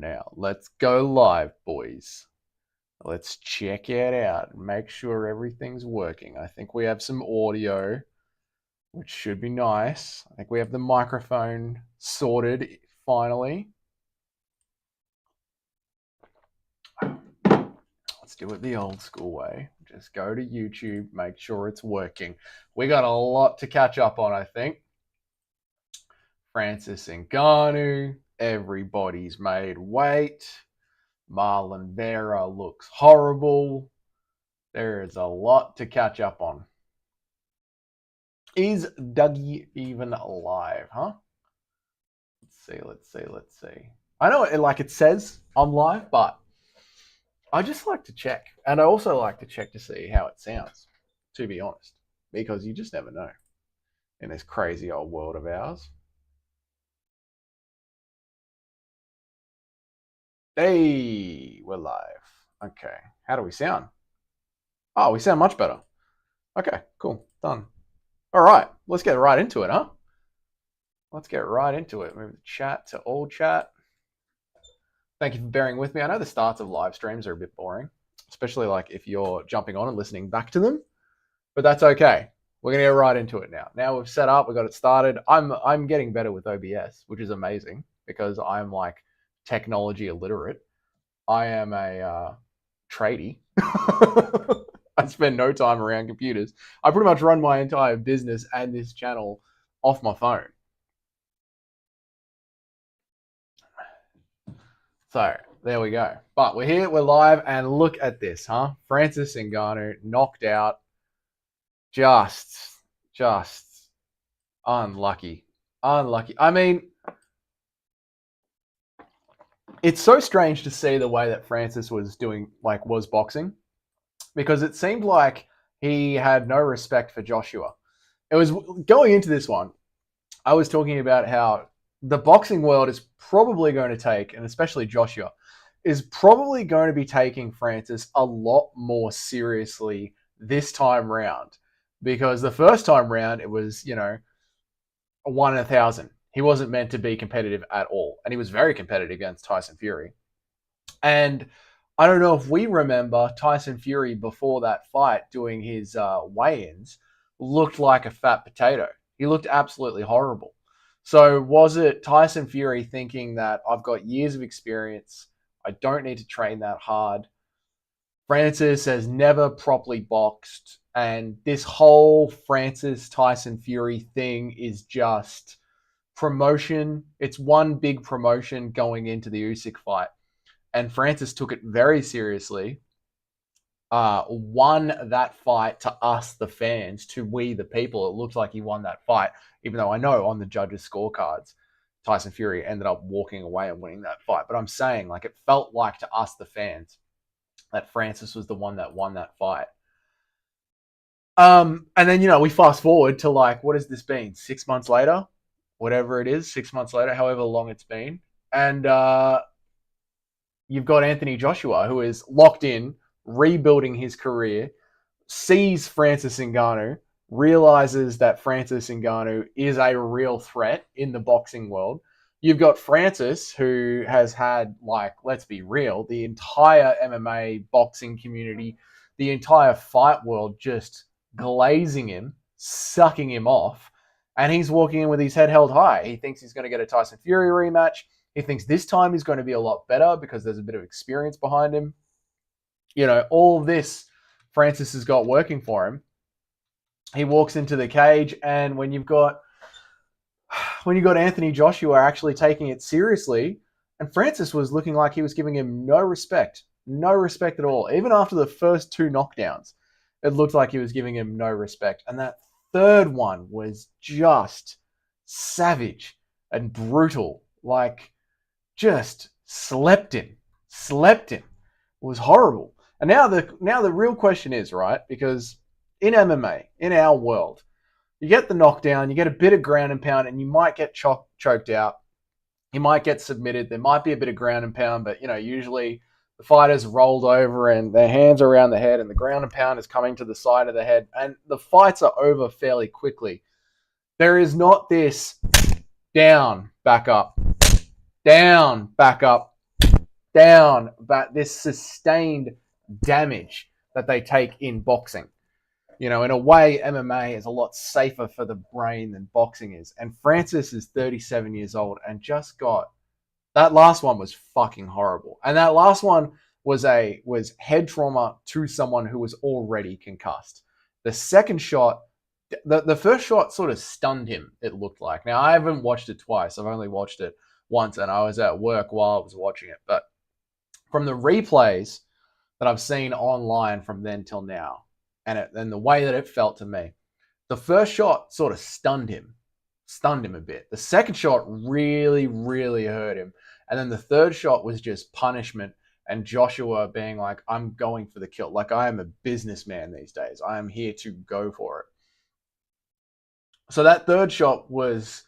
now. Let's go live, boys. Let's check it out and make sure everything's working. I think we have some audio, which should be nice. I think we have the microphone sorted finally. Let's do it the old school way. Just go to YouTube, make sure it's working. We got a lot to catch up on, I think. Francis Ngannou, everybody's made weight. Marlon Vera looks horrible. There is a lot to catch up on. Is Dougie even alive, huh? Let's see. I know it says I'm live, but I just like to check. And I also like to check to see how it sounds, to be honest. Because you just never know in this crazy old world of ours. Hey, we're live. Okay. How do we sound? Oh, we sound much better. Okay, cool. Done. All right. Let's get right into it, huh? Let's get right into it. Move the chat to all chat. Thank you for bearing with me. I know the starts of live streams are a bit boring, especially like if you're jumping on and listening back to them, but that's okay. We're going to get right into it now. Now we've set up, we got it started. I'm getting better with OBS, which is amazing because I'm like technology illiterate. I am a tradie. I spend no time around computers. I pretty much run my entire business and this channel off my phone. So there we go. But we're here, we're live, and look at this, huh? Francis Ngannou knocked out. Just unlucky. I mean, it's so strange to see the way that Francis was boxing, because it seemed like he had no respect for Joshua. It was going into this one, I was talking about how the boxing world is probably going to take, and especially Joshua, is probably going to be taking Francis a lot more seriously this time round. Because the first time round, it was, a 1 in 1,000. He wasn't meant to be competitive at all. And he was very competitive against Tyson Fury. And I don't know if we remember Tyson Fury before that fight doing his weigh-ins looked like a fat potato. He looked absolutely horrible. So was it Tyson Fury thinking that I've got years of experience, I don't need to train that hard? Francis has never properly boxed, and this whole Francis Tyson Fury thing is just promotion. It's one big promotion going into the Usyk fight. And Francis took it very seriously, won that fight to us, the fans, to we, the people. It looked like he won that fight, even though I know on the judges' scorecards, Tyson Fury ended up walking away and winning that fight. But I'm saying, it felt like to us, the fans, that Francis was the one that won that fight. And then, we fast forward to what has this been? 6 months later? Whatever it is, 6 months later, however long it's been. And you've got Anthony Joshua, who is locked in, rebuilding his career, sees Francis Ngannou, realizes that Francis Ngannou is a real threat in the boxing world. You've got Francis, who has had, let's be real, the entire MMA boxing community, the entire fight world just glazing him, sucking him off, and he's walking in with his head held high. He thinks he's going to get a Tyson Fury rematch. He thinks this time he's going to be a lot better because there's a bit of experience behind him. All of this Francis has got working for him. He walks into the cage, and when you've got Anthony Joshua actually taking it seriously, and Francis was looking like he was giving him no respect at all. Even after the first 2 knockdowns, it looked like he was giving him no respect. And that third one was just savage and brutal. Just slept him. It was horrible. And now the real question is, right, because in MMA, in our world, you get the knockdown, you get a bit of ground and pound, and you might get choked out. You might get submitted. There might be a bit of ground and pound, but, usually the fighter's rolled over and their hands are around the head and the ground and pound is coming to the side of the head, and the fights are over fairly quickly. There is not this down, back up, down but this sustained damage that they take in boxing. In a way, MMA is a lot safer for the brain than boxing is. And Francis is 37 years old and just got that last one was fucking horrible. And that last one was head trauma to someone who was already concussed. The second shot, the first shot sort of stunned him, it looked like. Now, I haven't watched it twice. I've only watched it once, and I was at work while I was watching it. But from the replays that I've seen online from then till now, and the way that it felt to me, the first shot sort of stunned him a bit. The second shot really, really hurt him. And then the third shot was just punishment and Joshua being like, I'm going for the kill. Like, I am a businessman these days. I am here to go for it. So that third shot was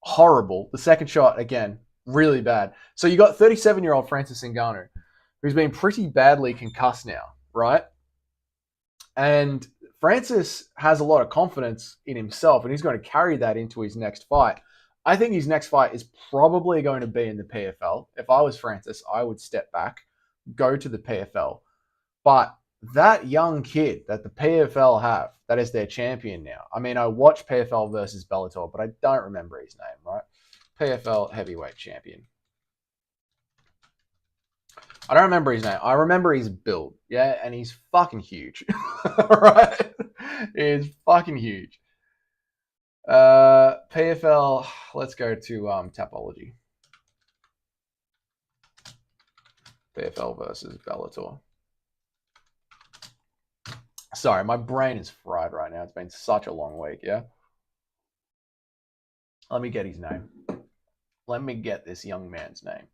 horrible. The second shot, again, really bad. So you got 37-year-old Francis Ngannou, who's been pretty badly concussed now, right? And Francis has a lot of confidence in himself, and he's going to carry that into his next fight. I think his next fight is probably going to be in the PFL. If I was Francis, I would step back, go to the PFL. But that young kid that the PFL have, that is their champion now. I mean, I watched PFL versus Bellator, but I don't remember his name, right? PFL heavyweight champion. I don't remember his name. I remember his build, yeah, and he's fucking huge, right? He's fucking huge. PFL, let's go to Tapology. PFL versus Bellator. Sorry, my brain is fried right now. It's been such a long week, yeah? Let me get his name. Let me get this young man's name.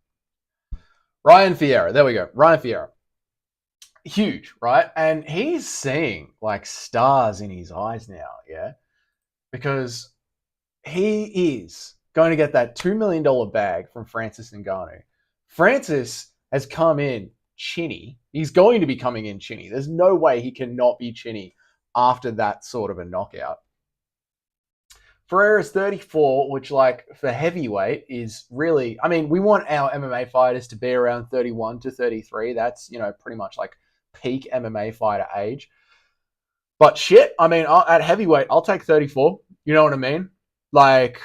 Ryan Fiera. There we go. Ryan Fiera. Huge, right? And he's seeing like stars in his eyes now, yeah? Because he is going to get that $2 million bag from Francis Ngannou. Francis has come in chinny. He's going to be coming in chinny. There's no way he cannot be chinny after that sort of a knockout. Ferreira's 34, which, like, for heavyweight is really... I mean, we want our MMA fighters to be around 31 to 33. That's, pretty much like peak MMA fighter age. But shit, I mean, at heavyweight, I'll take 34. You know what I mean? Like,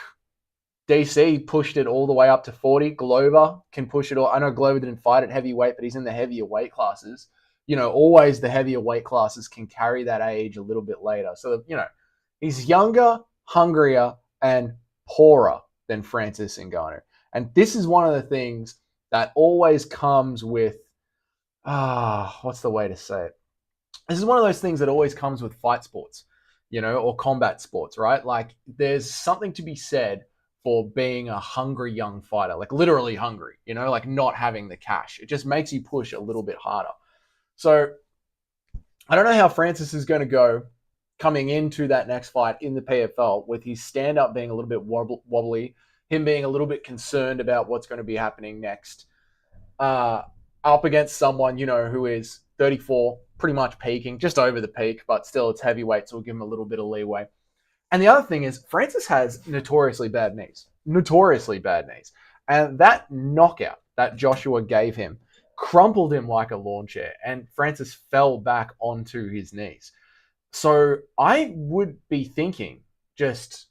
DC pushed it all the way up to 40. Glover can push it all. I know Glover didn't fight at heavyweight, but he's in the heavier weight classes. Always the heavier weight classes can carry that age a little bit later. So, he's younger, hungrier, and poorer than Francis Ngannou. And this is one of the things that always comes with, what's the way to say it? This is one of those things that always comes with fight sports, or combat sports, right? Like, there's something to be said for being a hungry young fighter, like literally hungry, like not having the cash. It just makes you push a little bit harder. So I don't know how Francis is going to go coming into that next fight in the PFL with his stand-up being a little bit wobbly, him being a little bit concerned about what's going to be happening next, up against someone, who is 34, pretty much peaking, just over the peak, but still it's heavyweight, so we'll give him a little bit of leeway. And the other thing is, Francis has notoriously bad knees. And that knockout that Joshua gave him crumpled him like a lawn chair, and Francis fell back onto his knees. So I would be thinking, just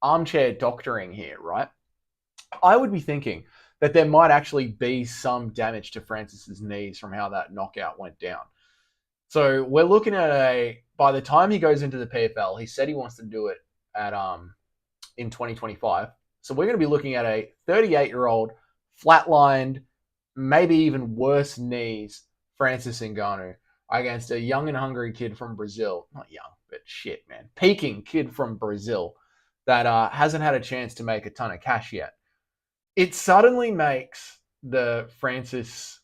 armchair doctoring here, right? I would be thinking that there might actually be some damage to Francis's knees from how that knockout went down. So we're looking at by the time he goes into the PFL, he said he wants to do it at in 2025. So we're going to be looking at a 38-year-old, flatlined, maybe even worse knees, Francis Ngannou, against a young and hungry kid from Brazil. Not young, but shit, man. Peaking kid from Brazil that hasn't had a chance to make a ton of cash yet. It suddenly makes the Francis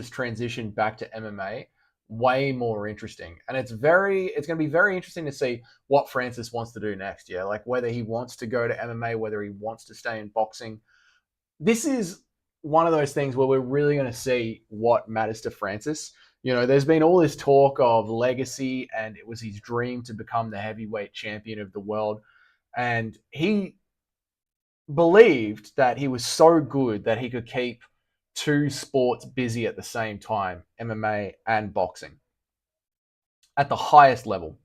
transition back to MMA way more interesting. And it's going to be very interesting to see what Francis wants to do next. Yeah, like whether he wants to go to MMA, whether he wants to stay in boxing. This is one of those things where we're really going to see what matters to Francis. There's been all this talk of legacy, and it was his dream to become the heavyweight champion of the world. And he believed that he was so good that he could keep two sports busy at the same time, MMA and boxing, at the highest level.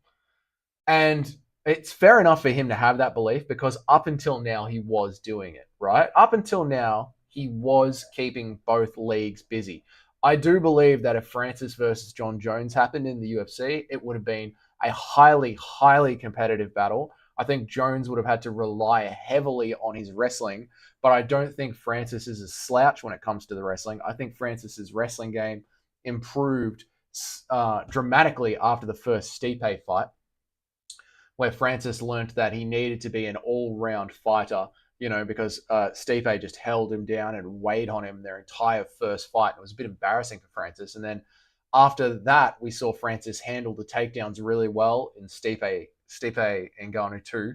And it's fair enough for him to have that belief because up until now, he was doing it, right? Up until now, he was keeping both leagues busy. I do believe that if Francis versus John Jones happened in the UFC, it would have been a highly, highly competitive battle. I think Jones would have had to rely heavily on his wrestling, but I don't think Francis is a slouch when it comes to the wrestling. I think Francis's wrestling game improved dramatically after the first Stipe fight, where Francis learned that he needed to be an all-round fighter, because Stipe just held him down and weighed on him their entire first fight. It was a bit embarrassing for Francis. And then after that, we saw Francis handle the takedowns really well in Stipe Ngannou too.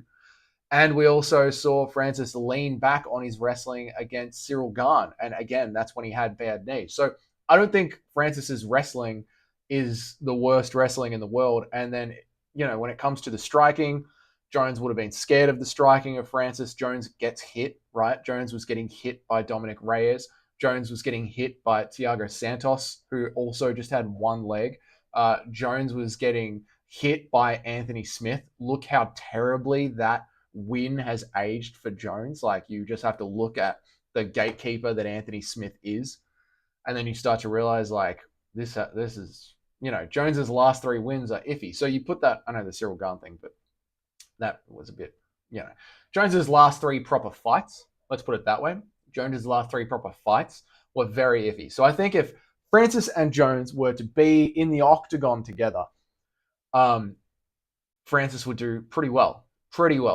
And we also saw Francis lean back on his wrestling against Cyril Gane. And again, that's when he had bad knees. So I don't think Francis's wrestling is the worst wrestling in the world. And then, when it comes to the striking, Jones would have been scared of the striking of Francis. Jones gets hit, right? Jones was getting hit by Dominic Reyes. Jones was getting hit by Thiago Santos, who also just had one leg. Jones was getting hit by Anthony Smith. Look how terribly that win has aged for Jones. Like, you just have to look at the gatekeeper that Anthony Smith is, and then you start to realize, like, this is, Jones's last three wins are iffy. So you put that, I know the Cyril Gane thing, but that was a bit, Jones's last three proper fights, let's put it that way, Jones's last three proper fights were very iffy. So I think if Francis and Jones were to be in the octagon together, Francis would do pretty well.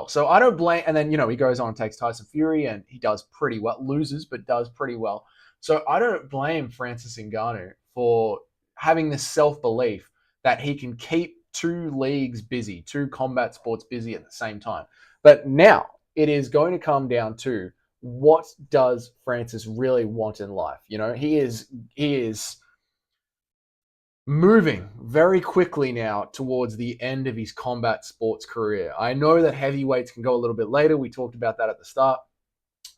So I don't blame, and then, he goes on and takes Tyson Fury and he does pretty well, loses, but does pretty well. So I don't blame Francis Ngannou for having this self-belief that he can keep two leagues busy, two combat sports busy at the same time. But now it is going to come down to, what does Francis really want in life? He is moving very quickly now towards the end of his combat sports career. I know that heavyweights can go a little bit later. We talked about that at the start.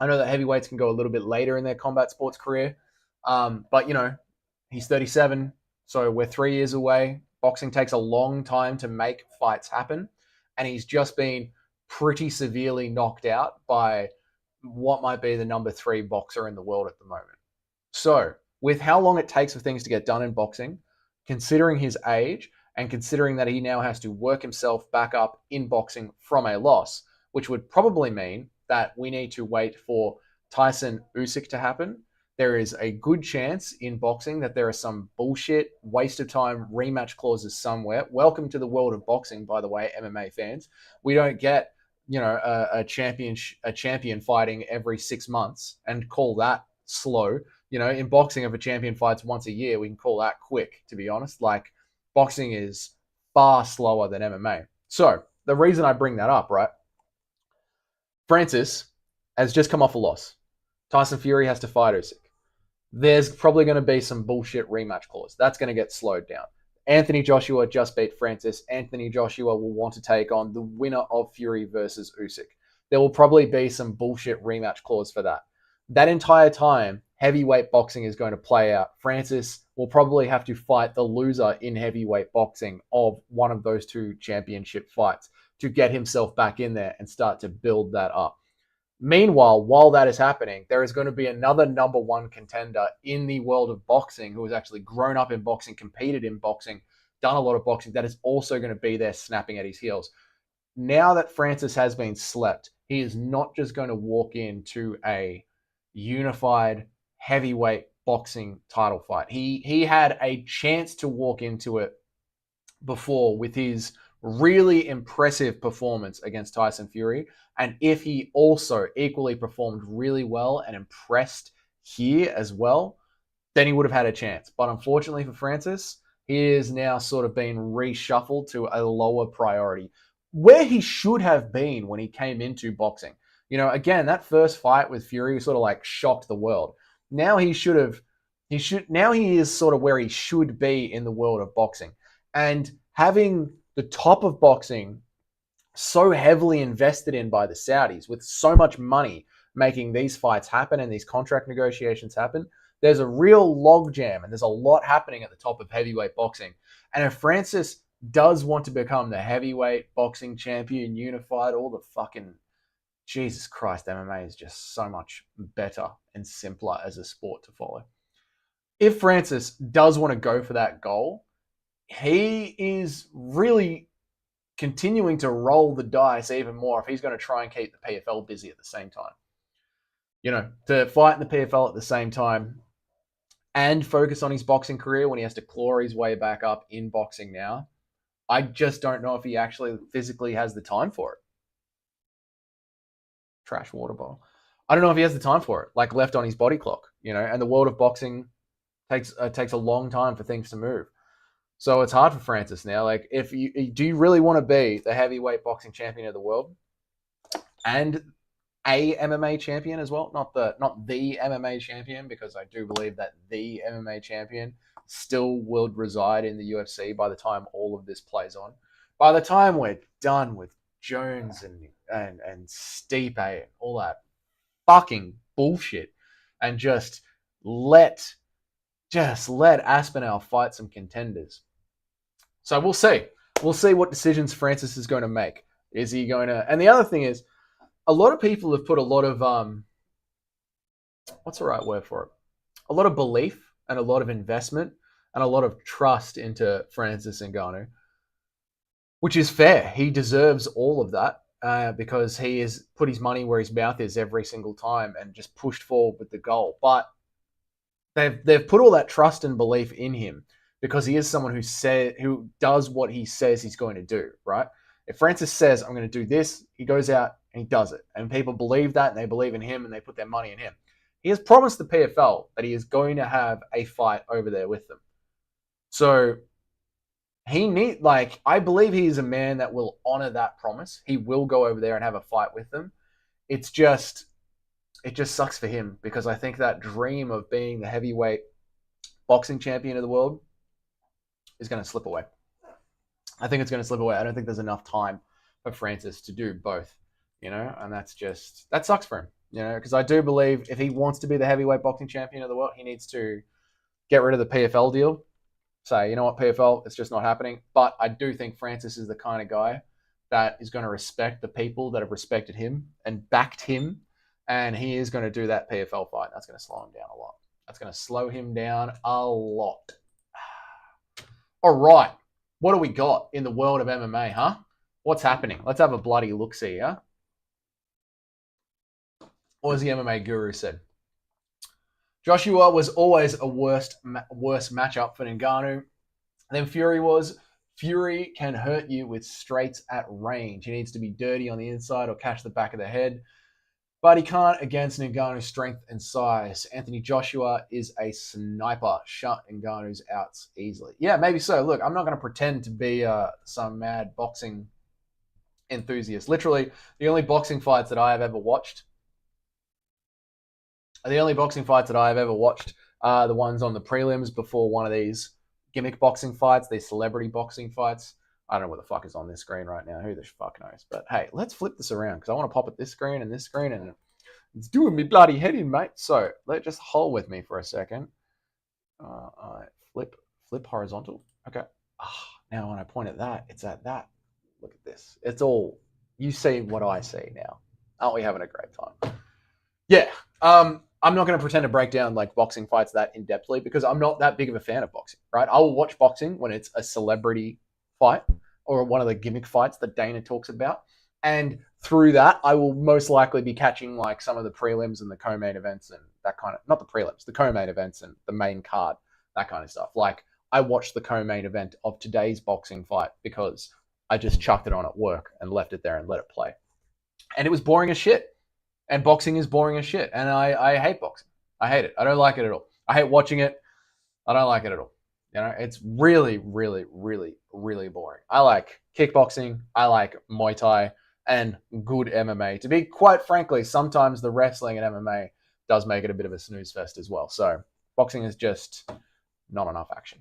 I know that heavyweights can go a little bit later in their combat sports career. But, he's 37, so we're 3 years away. Boxing takes a long time to make fights happen. And he's just been pretty severely knocked out by what might be the number 3 boxer in the world at the moment. So with how long it takes for things to get done in boxing, considering his age and considering that he now has to work himself back up in boxing from a loss, which would probably mean that we need to wait for Tyson Usyk to happen. There is a good chance in boxing that there are some bullshit, waste of time rematch clauses somewhere. Welcome to the world of boxing, by the way, MMA fans. We don't get, a champion fighting every 6 months and call that slow. In boxing, if a champion fights once a year, we can call that quick, to be honest. Like, boxing is far slower than MMA. So the reason I bring that up, right? Francis has just come off a loss. Tyson Fury has to fight Usyk. There's probably going to be some bullshit rematch clause. That's going to get slowed down. Anthony Joshua just beat Francis. Anthony Joshua will want to take on the winner of Fury versus Usyk. There will probably be some bullshit rematch clause for that. That entire time, heavyweight boxing is going to play out. Francis will probably have to fight the loser in heavyweight boxing of one of those two championship fights to get himself back in there and start to build that up. Meanwhile, while that is happening, there is going to be another number 1 contender in the world of boxing who has actually grown up in boxing, competed in boxing, done a lot of boxing, that is also going to be there snapping at his heels. Now that Francis has been slept, he is not just going to walk into a unified heavyweight boxing title fight. He had a chance to walk into it before with his really impressive performance against Tyson Fury. And if he also equally performed really well and impressed here as well, then he would have had a chance. But unfortunately for Francis, he is now sort of been reshuffled to a lower priority, where he should have been when he came into boxing. Again, that first fight with Fury sort of like shocked the world. Now he is sort of where he should be in the world of boxing. And having the top of boxing so heavily invested in by the Saudis with so much money making these fights happen and these contract negotiations happen. There's a real logjam and there's a lot happening at the top of heavyweight boxing. And if Francis does want to become the heavyweight boxing champion, unified, all the fucking Jesus Christ, MMA is just so much better and simpler as a sport to follow. If Francis does want to go for that goal, he is really continuing to roll the dice even more if he's going to try and keep the PFL busy at the same time. You know, to fight in the PFL at the same time and focus on his boxing career when he has to claw his way back up in boxing now, I just don't know if he actually physically has the time for it. Trash water bottle. I don't know if he has the time for it, like left on his body clock, you know, and the world of boxing takes a long time for things to move. So it's hard for Francis now. Like, do you really want to be the heavyweight boxing champion of the world and a MMA champion as well? Not the MMA champion, because I do believe that the MMA champion still will reside in the UFC by the time all of this plays on. By the time we're done with Jones and Stipe and all that fucking bullshit, and just let Aspinall fight some contenders. So we'll see. We'll see what decisions Francis is going to make. Is he going to... And the other thing is, a lot of people have put a lot of... what's the right word for it? A lot of belief and a lot of investment and a lot of trust into Francis Ngannou, which is fair. He deserves all of that because he has put his money where his mouth is every single time and just pushed forward with the goal. But they've put all that trust and belief in him because he is someone who does what he says he's going to do, right? If Francis says, I'm going to do this, he goes out and he does it. And people believe that and they believe in him and they put their money in him. He has promised the PFL that he is going to have a fight over there with them. So I believe he is a man that will honor that promise. He will go over there and have a fight with them. It just sucks for him because I think that dream of being the heavyweight boxing champion of the world is going to slip away. I think it's going to slip away. I don't think there's enough time for Francis to do both, you know, and that sucks for him, you know, because I do believe if he wants to be the heavyweight boxing champion of the world, he needs to get rid of the PFL deal. Say, you know what, PFL, it's just not happening. But I do think Francis is the kind of guy that is going to respect the people that have respected him and backed him. And he is going to do that PFL fight. That's going to slow him down a lot. That's going to slow him down a lot. All right. What do we got in the world of MMA, huh? What's happening? Let's have a bloody look-see, yeah? What has the MMA guru said? Joshua was always a worse matchup for Ngannou than Fury was. Fury can hurt you with straights at range. He needs to be dirty on the inside or catch the back of the head. But he can't against Ngannou's strength and size. Anthony Joshua is a sniper. Shut Ngannou's outs easily. Yeah, maybe so. Look, I'm not going to pretend to be some mad boxing enthusiast. Literally, the only boxing fights that I have ever watched are the ones on the prelims before one of these gimmick boxing fights, these celebrity boxing fights. I don't know what the fuck is on this screen right now. Who the fuck knows? But hey, let's flip this around because I want to pop at this screen, and it's doing me bloody head in, mate. So just hold with me for a second. Flip horizontal. Okay. Now when I point at that, it's at that. Look at this. It's all, you see what I see now. Aren't we having a great time? Yeah. I'm not going to pretend to break down like boxing fights that in-depthly because I'm not that big of a fan of boxing, right? I will watch boxing when it's a celebrity fight or one of the gimmick fights that Dana talks about. And through that, I will most likely be catching like some of the prelims and the co-main events and that kind of, not the prelims, the co-main events and the main card, that kind of stuff. Like I watched the co-main event of today's boxing fight because I just chucked it on at work and left it there and let it play. And it was boring as shit. And boxing is boring as shit. And I hate boxing. I hate it. I don't like it at all. I hate watching it. I don't like it at all. You know, it's really, really, really, really boring. I like kickboxing. I like Muay Thai and good MMA. To be quite frankly, sometimes the wrestling and MMA does make it a bit of a snooze fest as well. So boxing is just not enough action.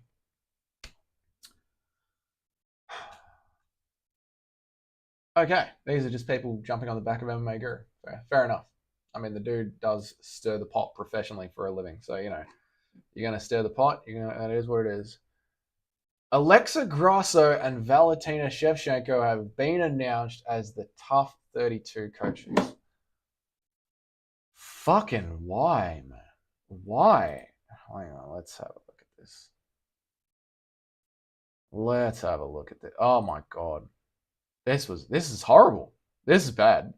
Okay, these are just people jumping on the back of MMA Guru. Fair enough. I mean, the dude does stir the pot professionally for a living. So, you're going to stir the pot. That is what it is. Alexa Grasso and Valentina Shevchenko have been announced as the Tough 32 coaches. Fucking why, man? Why? Hang on, let's have a look at this. Let's have a look at this. Oh my god. This is horrible. This is bad.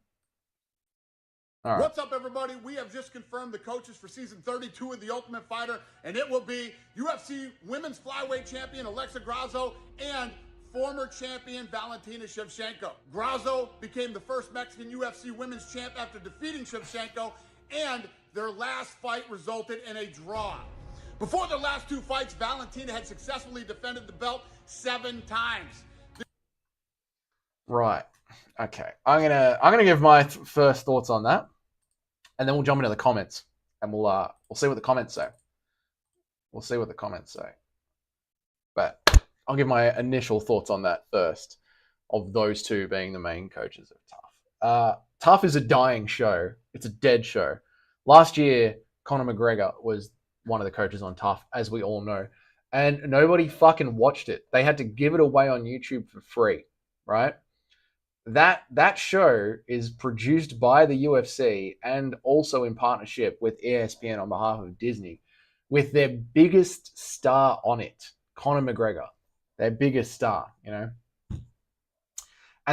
All right. What's up, everybody? We have just confirmed the coaches for season 32 of The Ultimate Fighter, and it will be UFC Women's Flyweight Champion Alexa Grasso and former champion Valentina Shevchenko. Grasso became the first Mexican UFC Women's Champ after defeating Shevchenko, and their last fight resulted in a draw. Before their last two fights, Valentina had successfully defended the belt 7 times. Right. Okay. I'm gonna give my first thoughts on that, and then we'll jump into the comments, and we'll see what the comments say. We'll see what the comments say. But I'll give my initial thoughts on that first, of those two being the main coaches of Tough. Tough is a dying show. It's a dead show. Last year, Conor McGregor was one of the coaches on Tough, as we all know, and nobody fucking watched it. They had to give it away on YouTube for free, right? That show is produced by the UFC and also in partnership with ESPN on behalf of Disney, with their biggest star on it, Conor McGregor, their biggest star, and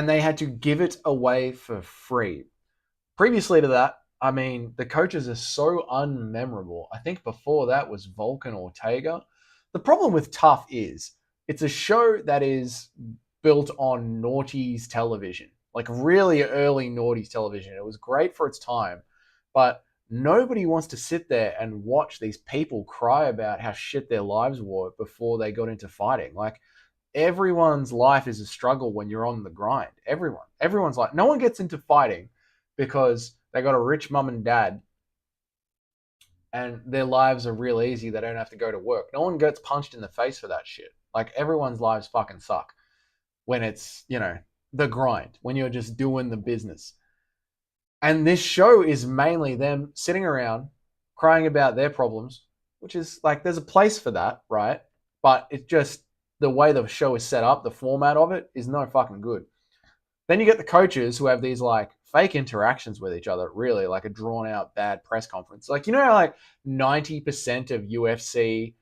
they had to give it away for free. Previously to that, I mean, the coaches are so unmemorable. I think before that was Volkan Ortega. The problem with Tough is it's a show that is built on noughties television, like really early noughties television. It was great for its time, but nobody wants to sit there and watch these people cry about how shit their lives were before they got into fighting. Like, everyone's life is a struggle when you're on the grind. Everyone's like, no one gets into fighting because they got a rich mum and dad and their lives are real easy. They don't have to go to work. No one gets punched in the face for that shit. Like, everyone's lives fucking suck when it's, the grind, when you're just doing the business. And this show is mainly them sitting around crying about their problems, which is like, there's a place for that, right? But it's just the way the show is set up, the format of it is no fucking good. Then you get the coaches who have these like fake interactions with each other, really like a drawn out bad press conference. Like, how like 90% of UFC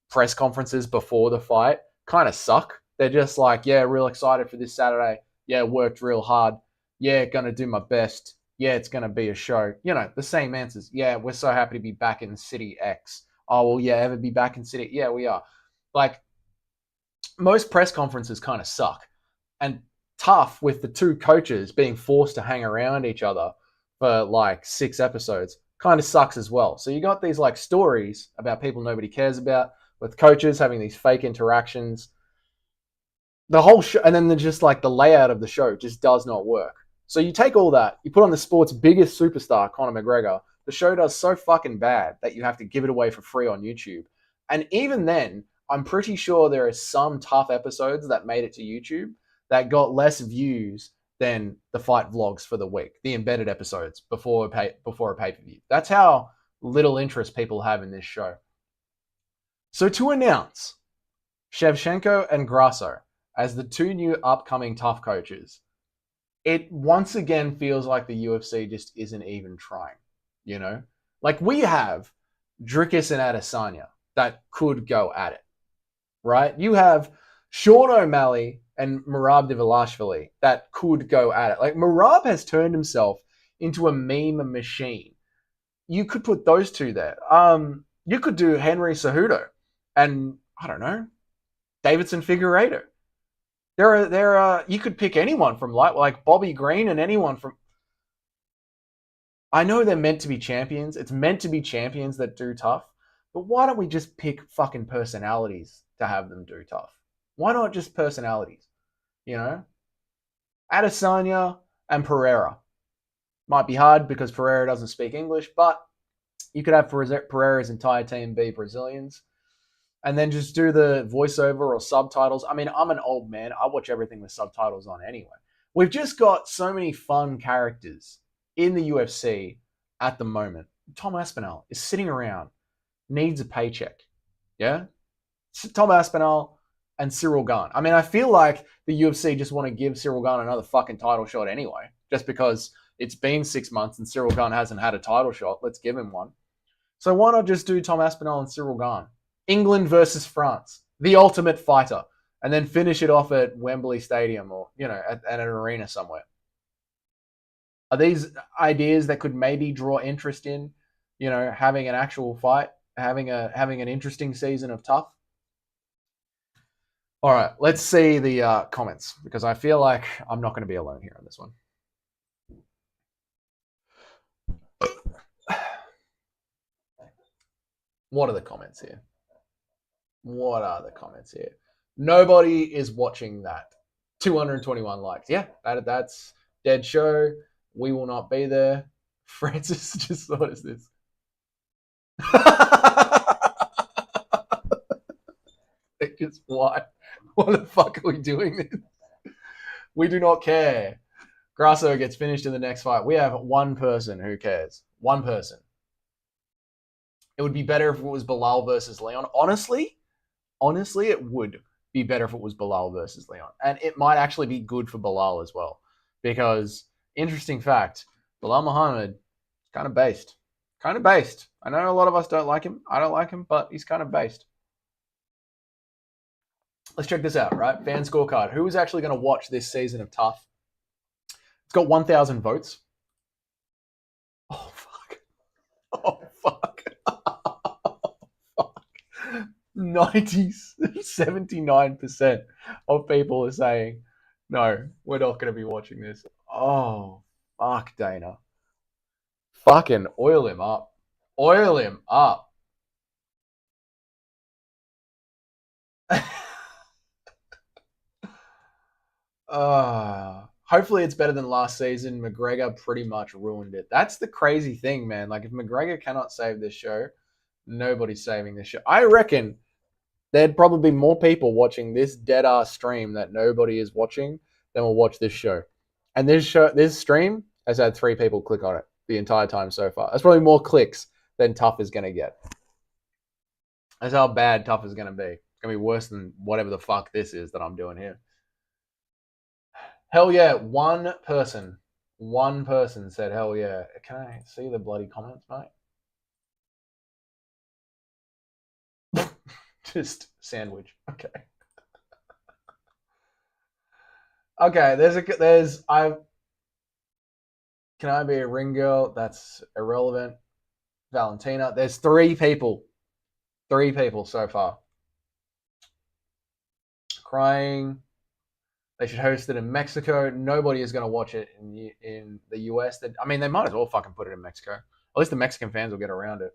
press conferences before the fight kind of suck. They're just like, yeah, real excited for this Saturday. Yeah, worked real hard. Yeah, gonna do my best. Yeah, it's gonna be a show. The same answers. Yeah, we're so happy to be back in City X. Oh, well, yeah, ever be back in City? Yeah, we are. Like, most press conferences kind of suck. And Tough, with the two coaches being forced to hang around each other for like 6 episodes, kind of sucks as well. So you got these like stories about people nobody cares about, with coaches having these fake interactions. The whole show, and then just like the layout of the show just does not work. So you take all that, you put on the sport's biggest superstar, Conor McGregor. The show does so fucking bad that you have to give it away for free on YouTube. And even then, I'm pretty sure there are some Tough episodes that made it to YouTube that got less views than the fight vlogs for the week, the embedded episodes before a pay-per-view. That's how little interest people have in this show. So to announce Shevchenko and Grasso as the 2 new upcoming Tough coaches, it once again feels like the UFC just isn't even trying, Like, we have Dricus and Adesanya that could go at it, right? You have Sean O'Malley and Merab Dvalishvili that could go at it. Like, Merab has turned himself into a meme machine. You could put those two there. You could do Henry Cejudo and, I don't know, Davidson Figueiredo. There are. You could pick anyone from like Bobby Green and anyone from. I know they're meant to be champions. It's meant to be champions that do Tough. But why don't we just pick fucking personalities to have them do Tough? Why not just personalities? Adesanya and Pereira. Might be hard because Pereira doesn't speak English, but you could have Pereira's entire team be Brazilians. And then just do the voiceover or subtitles. I mean, I'm an old man. I watch everything with subtitles on anyway. We've just got so many fun characters in the UFC at the moment. Tom Aspinall is sitting around, needs a paycheck. Yeah? Tom Aspinall and Cyril Gane. I mean, I feel like the UFC just want to give Cyril Gane another fucking title shot anyway, just because it's been 6 months and Cyril Gane hasn't had a title shot. Let's give him one. So why not just do Tom Aspinall and Cyril Gane? England versus France, the ultimate fighter, and then finish it off at Wembley Stadium or, at an arena somewhere. Are these ideas that could maybe draw interest in, having an actual fight, having an interesting season of tough? All right, let's see the comments, because I feel like I'm not going to be alone here on this one. What are the comments here? Nobody is watching that. 221 likes. Yeah, that's dead show. We will not be there. Francis just thought, is this? Just what? What the fuck are we doing this? We do not care. Grasso gets finished in the next fight. We have one person who cares. One person. It would be better if it was Bilal versus Leon. Honestly, it would be better if it was Bilal versus Leon. And it might actually be good for Bilal as well. Because, interesting fact, Bilal Muhammad is kind of based. I know a lot of us don't like him. I don't like him, but he's kind of based. Let's check this out, right? Fan scorecard. Who is actually going to watch this season of Tough? It's got 1,000 votes. Oh, fuck. Oh, fuck. 79% of people are saying, no, we're not going to be watching this. Oh, fuck, Dana. Fucking oil him up. Oil him up. Hopefully it's better than last season. McGregor pretty much ruined it. That's the crazy thing, man. Like, if McGregor cannot save this show, nobody's saving this show. I reckon there'd probably be more people watching this dead-ass stream that nobody is watching than will watch this show. And this stream has had 3 people click on it the entire time so far. That's probably more clicks than Tough is going to get. That's how bad Tough is going to be. It's going to be worse than whatever the fuck this is that I'm doing here. Hell yeah, one person said hell yeah. Can I see the bloody comments, mate? Just sandwich. Okay. Can I be a ring girl? That's irrelevant. Valentina. There's 3 people. 3 people so far. Crying. They should host it in Mexico. Nobody is going to watch it in the US. They might as well fucking put it in Mexico. At least the Mexican fans will get around it.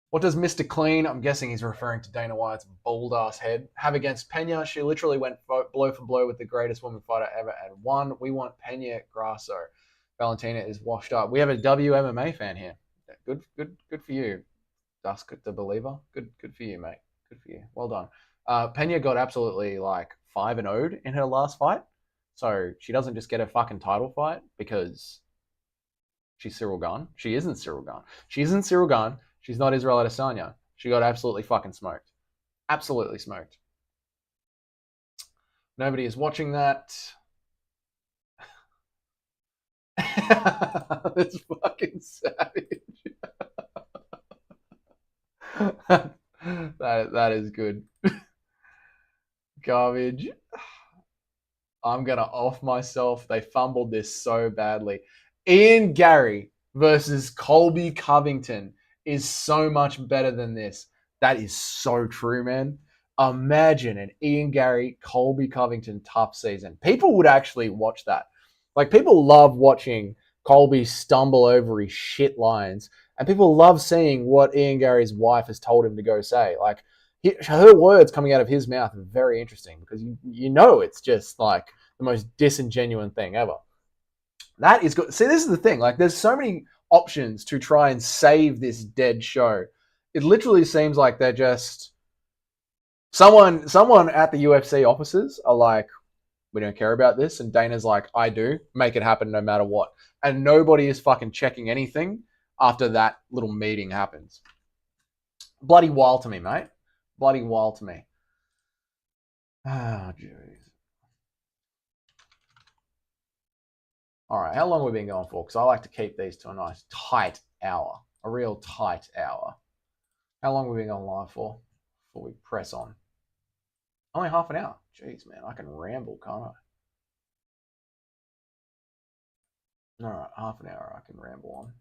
What does Mr. Clean, I'm guessing he's referring to Dana White's bald-ass head, have against Pena? She literally went blow for blow with the greatest woman fighter ever and won. We want Pena Grasso. Valentina is washed up. We have a WMMA fan here. Good for you. Dusk the Believer. Good for you, mate. Good for you. Well done. Pena got absolutely 5-0'd in her last fight. So she doesn't just get a fucking title fight because she's Cyril Gane. She isn't Cyril Gane. She's not Israel Adesanya. She got absolutely fucking smoked. Absolutely smoked. Nobody is watching that. It's fucking savage. that is good. Garbage. I'm going to off myself. They fumbled this so badly. Ian Gary versus Colby Covington is so much better than this. That is so true, man. Imagine an Ian Gary, Colby Covington tough season. People would actually watch that. People love watching Colby stumble over his shit lines. And people love seeing what Ian Gary's wife has told him to go say. Her words coming out of his mouth are very interesting because it's just the most disingenuous thing ever. That is good. See, this is the thing. There's so many options to try and save this dead show. It literally seems like they're just Someone at the UFC offices are like, we don't care about this, and Dana's like, I do. Make it happen no matter what. And nobody is fucking checking anything after that little meeting happens. Bloody wild to me, mate. Bloody wild to me. Oh, jeez. All right, how long have we been going for? Because I like to keep these to a nice tight hour, a real tight hour. How long have we been going live for before we press on? Only half an hour. Jeez, man, I can ramble, can't I? All right, half an hour I can ramble on.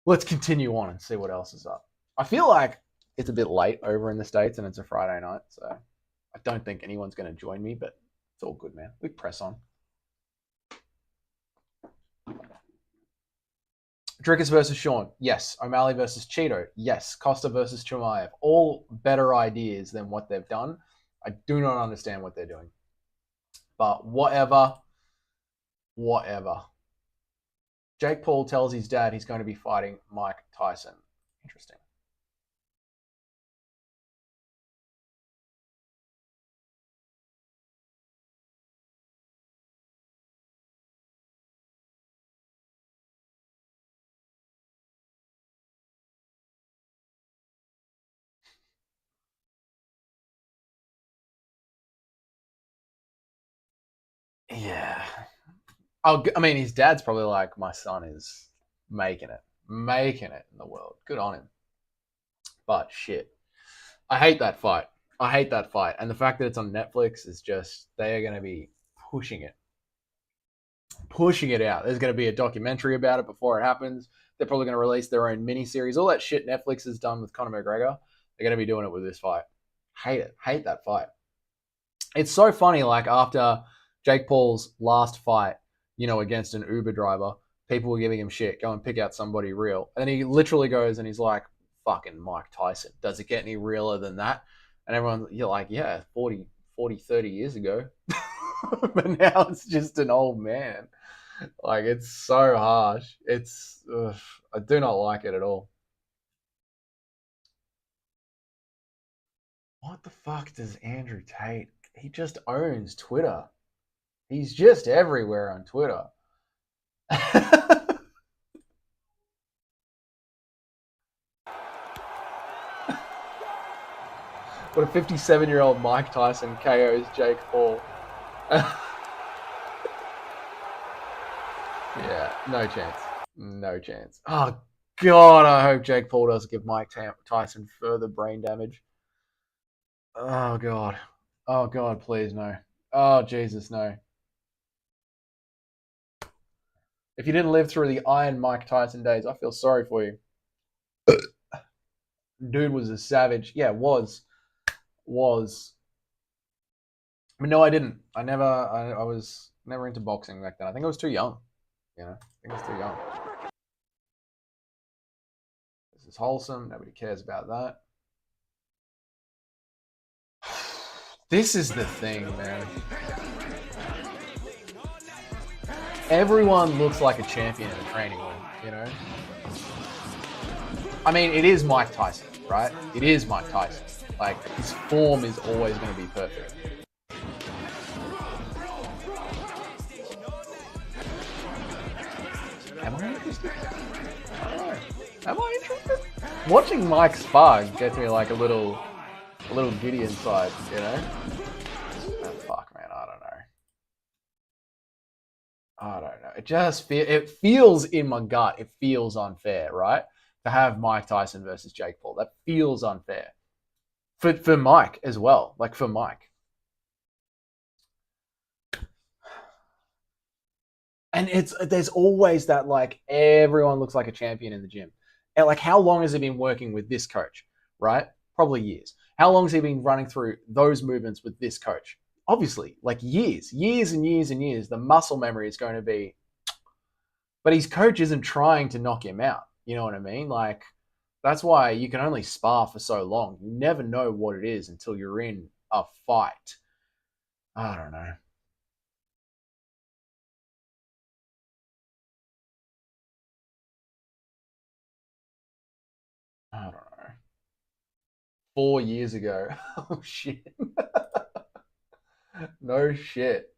Let's continue on and see what else is up. I feel like it's a bit late over in the States and it's a Friday night, so I don't think anyone's going to join me, but it's all good, man. We press on. Drickus versus Sean. Yes. O'Malley versus Cheeto. Yes. Costa versus Chimaev. All better ideas than what they've done. I do not understand what they're doing. But whatever. Jake Paul tells his dad he's going to be fighting Mike Tyson. Interesting. Yeah. I mean, his dad's probably like, my son is making it in the world. Good on him. But shit, I hate that fight. And the fact that it's on Netflix is just, they are going to be pushing it out. There's going to be a documentary about it before it happens. They're probably going to release their own miniseries. All that shit Netflix has done with Conor McGregor, they're going to be doing it with this fight. Hate that fight. It's so funny, like after Jake Paul's last fight, against an Uber driver, people were giving him shit, go and pick out somebody real. And then he literally goes and he's like, fucking Mike Tyson. Does it get any realer than that? And everyone, you're like, yeah, 40, 30 years ago. But now it's just an old man. Like, it's so harsh. I do not like it at all. What the fuck does Andrew Tate? He just owns Twitter. He's just everywhere on Twitter. What a 57-year-old Mike Tyson KOs Jake Paul. Yeah, no chance. No chance. Oh, God, I hope Jake Paul doesn't give Mike Tyson further brain damage. Oh, God. Oh, God, please, no. Oh, Jesus, no. If you didn't live through the Iron Mike Tyson days, I feel sorry for you. Dude was a savage. Yeah, was. But no, I didn't. I was never into boxing back then. I think I was too young. I think I was too young. This is wholesome. Nobody cares about that. This is the thing, man. Everyone looks like a champion in a training room, I mean, it is Mike Tyson, right? It is Mike Tyson. Like, his form is always going to be perfect. Am I interested? I don't know. Am I interested? Watching Mike spar gets me like a little giddy inside, Oh, fuck, man, I don't know. It just it feels in my gut. It feels unfair, right? To have Mike Tyson versus Jake Paul. That feels unfair for Mike as well. Like, for Mike. And there's always that, like, everyone looks like a champion in the gym. And like, how long has he been working with this coach, right? Probably years. How long has he been running through those movements with this coach? Obviously, like years and years and years. The muscle memory is going to be, but his coach isn't trying to knock him out. You know what I mean? Like, that's why you can only spar for so long. You never know what it is until you're in a fight. I don't know. I don't know. 4 years ago. Oh, shit. No shit.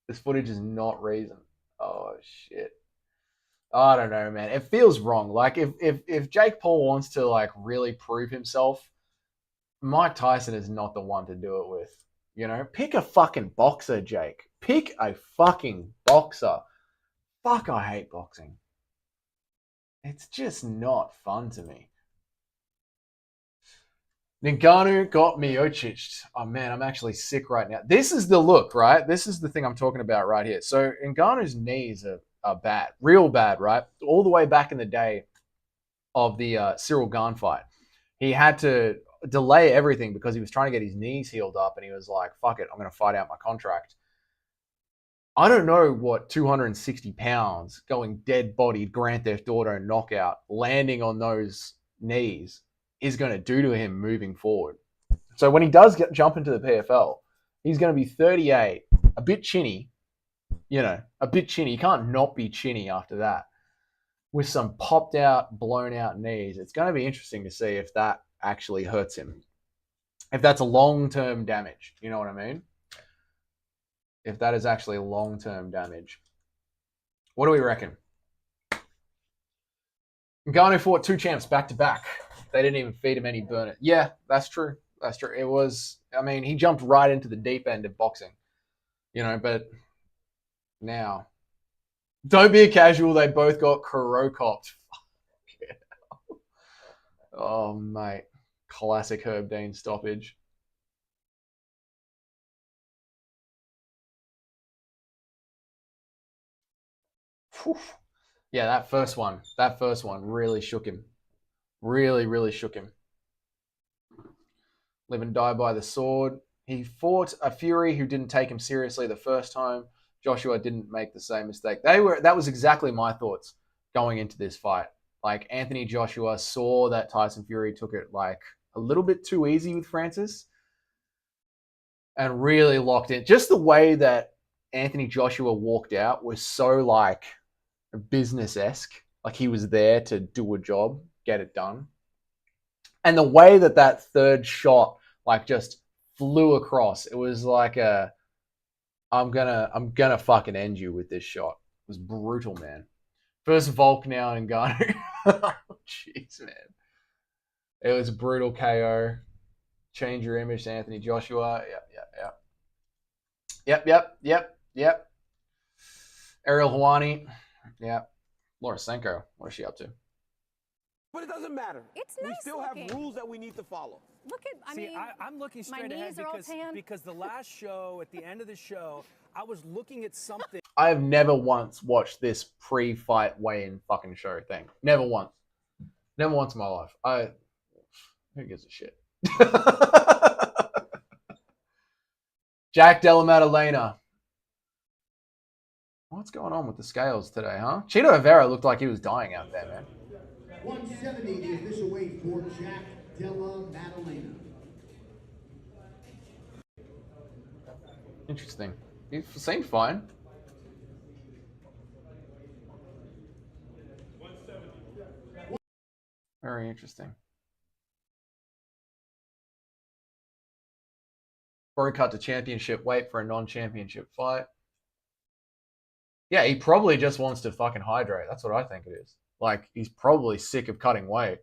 This footage is not recent. Oh, shit. I don't know, man. It feels wrong. Like, if Jake Paul wants to, like, really prove himself, Mike Tyson is not the one to do it with. You know? Pick a fucking boxer, Jake. Pick a fucking boxer. Fuck, I hate boxing. It's just not fun to me. Ngannou got Miocic. Oh man, I'm actually sick right now. This is the look, right? This is the thing I'm talking about right here. So Ngannou's knees are bad, real bad, right? All the way back in the day of the Cyril Gane fight, he had to delay everything because he was trying to get his knees healed up, and he was like, "Fuck it, I'm going to fight out my contract." I don't know what 260 pounds going dead bodied Grand Theft Auto knockout landing on those knees is going to do to him moving forward. So when he does jump into the PFL, he's going to be 38, a bit chinny, a bit chinny. You can't not be chinny after that. With some popped out, blown out knees, it's going to be interesting to see if that actually hurts him. If that's a long-term damage, you know what I mean? If that is actually long-term damage. What do we reckon? Ngannou fought 2 champs back-to-back. They didn't even feed him any burner. Yeah, that's true. That's true. It was, I mean, he jumped right into the deep end of boxing. But now, don't be a casual. They both got Kuro-copped. Yeah. Oh, mate. Classic Herb Dean stoppage. Whew. Yeah, that first one really shook him. Really, really shook him. Live and die by the sword. He fought a Fury who didn't take him seriously the first time. Joshua didn't make the same mistake. That was exactly my thoughts going into this fight. Like, Anthony Joshua saw that Tyson Fury took it like a little bit too easy with Francis and really locked in. Just the way that Anthony Joshua walked out was so like business-esque. Like, he was there to do a job, get it done. And the way that third shot like just flew across, it was like I'm gonna fucking end you with this shot. It was brutal, man. First Volk now and Ngannou. Jeez, man. It was brutal KO. Change your image to Anthony Joshua. Yep. Ariel Hawani. Yep. Laura Senko. What is she up to? But it doesn't matter. It's nice. We still looking. have rules that we need to follow. Look at, I'm looking straight ahead because the last show, at the end of the show, I was looking at something. I have never once watched this pre-fight weigh-in fucking show thing. Never once. Never once in my life. Who gives a shit? Jack Della Maddalena. What's going on with the scales today, huh? Chito Vera looked like he was dying out there, man. 170 the official weight for Jack Della Maddalena. Interesting. He seemed fine. Very interesting. Bro cut to championship weight for a non-championship fight. Yeah, he probably just wants to fucking hydrate. That's what I think it is. Like, he's probably sick of cutting weight.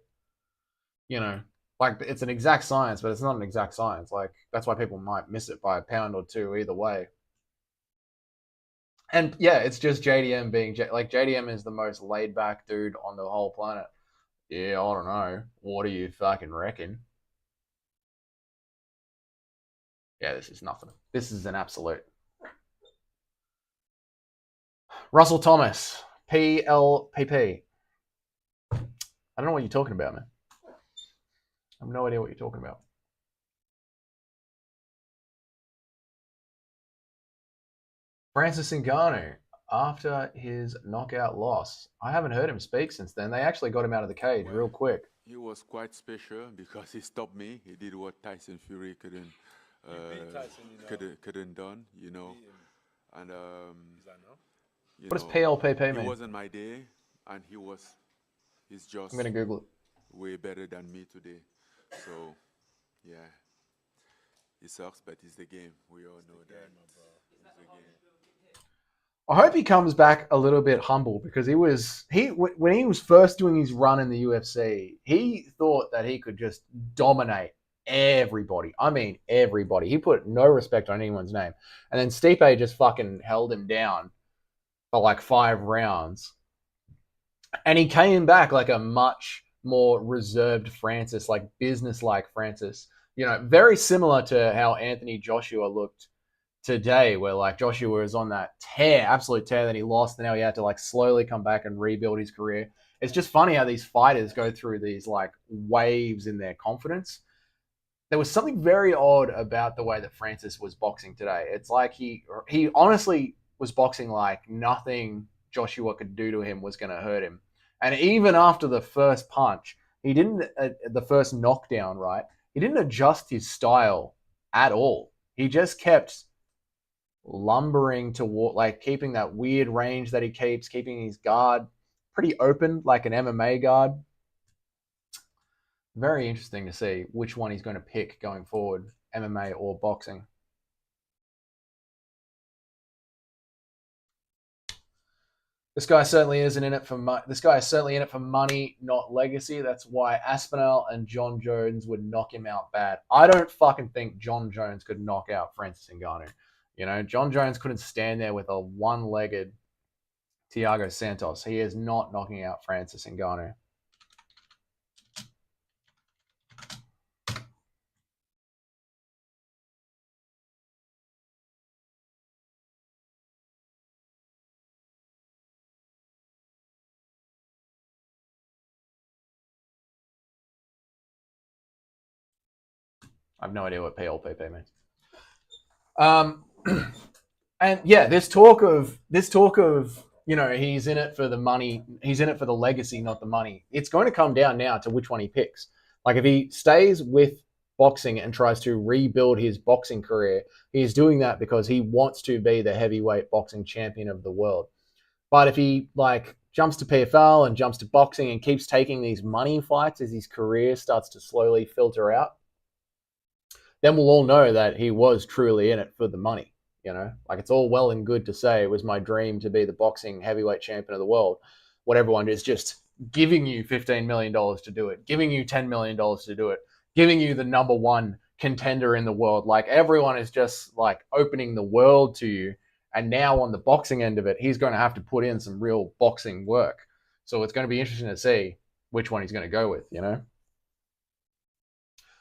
Like, it's an exact science, but it's not an exact science. Like, that's why people might miss it by a pound or two either way. And yeah, it's just JDM being like, JDM is the most laid back dude on the whole planet. Yeah, I don't know. What do you fucking reckon? Yeah, this is nothing. This is an absolute. Russell Thomas, PLPP. I don't know what you're talking about, man. I have no idea what you're talking about. Francis Ngannou, after his knockout loss. I haven't heard him speak since then. They actually got him out of the cage real quick. He was quite special because he stopped me. He did what Tyson Fury couldn't done, And what does PLPP mean? It wasn't my day, and he's just. I'm gonna Google it. Way better than me today, so yeah, it sucks, but it's the game. We all know that. It's the game. I hope he comes back a little bit humble because when he was first doing his run in the UFC, he thought that he could just dominate everybody. I mean, everybody. He put no respect on anyone's name. And then Stipe just fucking held him down for like 5 rounds. And he came back like a much more reserved Francis, like business-like Francis. You know, very similar to how Anthony Joshua looked today, where like Joshua was on that tear, absolute tear, that he lost, and now he had to like slowly come back and rebuild his career. It's just funny how these fighters go through these like waves in their confidence. There was something very odd about the way that Francis was boxing today. It's like he honestly was boxing like nothing Joshua could do to him was going to hurt him. And even after the first punch, he didn't, the first knockdown, right? He didn't adjust his style at all. He just kept lumbering toward, like keeping that weird range that he keeps, keeping his guard pretty open, like an MMA guard. Very interesting to see which one he's going to pick going forward, MMA or boxing. This guy certainly isn't in it for this guy is certainly in it for money, not legacy. That's why Aspinall and John Jones would knock him out bad. I don't fucking think John Jones could knock out Francis Ngannou. You know, John Jones couldn't stand there with a one-legged Thiago Santos. He is not knocking out Francis Ngannou. I have no idea what PLPP means. And yeah, this talk of you know, he's in it for the money, he's in it for the legacy, not the money. It's going to come down now to which one he picks. Like if he stays with boxing and tries to rebuild his boxing career, he's doing that because he wants to be the heavyweight boxing champion of the world. But if he like jumps to PFL and jumps to boxing and keeps taking these money fights as his career starts to slowly filter out, then we'll all know that he was truly in it for the money. You know, like it's all well and good to say it was my dream to be the boxing heavyweight champion of the world. What everyone is just giving you $15 million to do it, giving you $10 million to do it, giving you the number one contender in the world. Like everyone is just like opening the world to you. And now on the boxing end of it, he's going to have to put in some real boxing work. So it's going to be interesting to see which one he's going to go with, you know?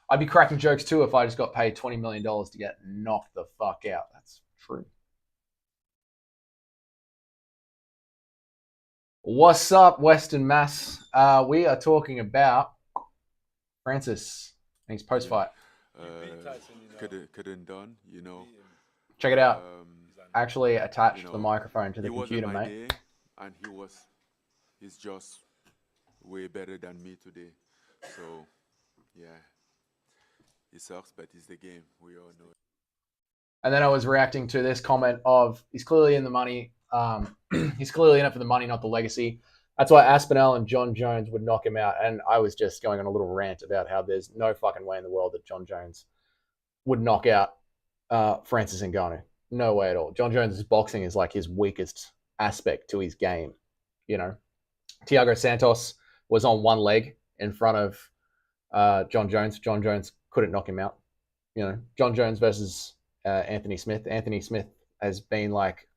I'd be cracking jokes too if I just got paid $20 million to get knocked the fuck out. That's true. What's up, Western Mass? We are talking about Francis and his post-fight. Couldn't done, you know. Check it out. Actually attached the microphone to the computer, mate. Day, and he's just way better than me today. So, yeah. It sucks, but it's the game. We all know it. And then I was reacting to this comment of he's clearly in the money. He's clearly in it for the money, not the legacy. That's why Aspinall and John Jones would knock him out. And I was just going on a little rant about how there's no fucking way in the world that John Jones would knock out Francis Ngannou. No way at all. John Jones' boxing is like his weakest aspect to his game. You know, Thiago Santos was on one leg in front of John Jones. John Jones couldn't knock him out. You know, John Jones versus Anthony Smith. Anthony Smith has been like,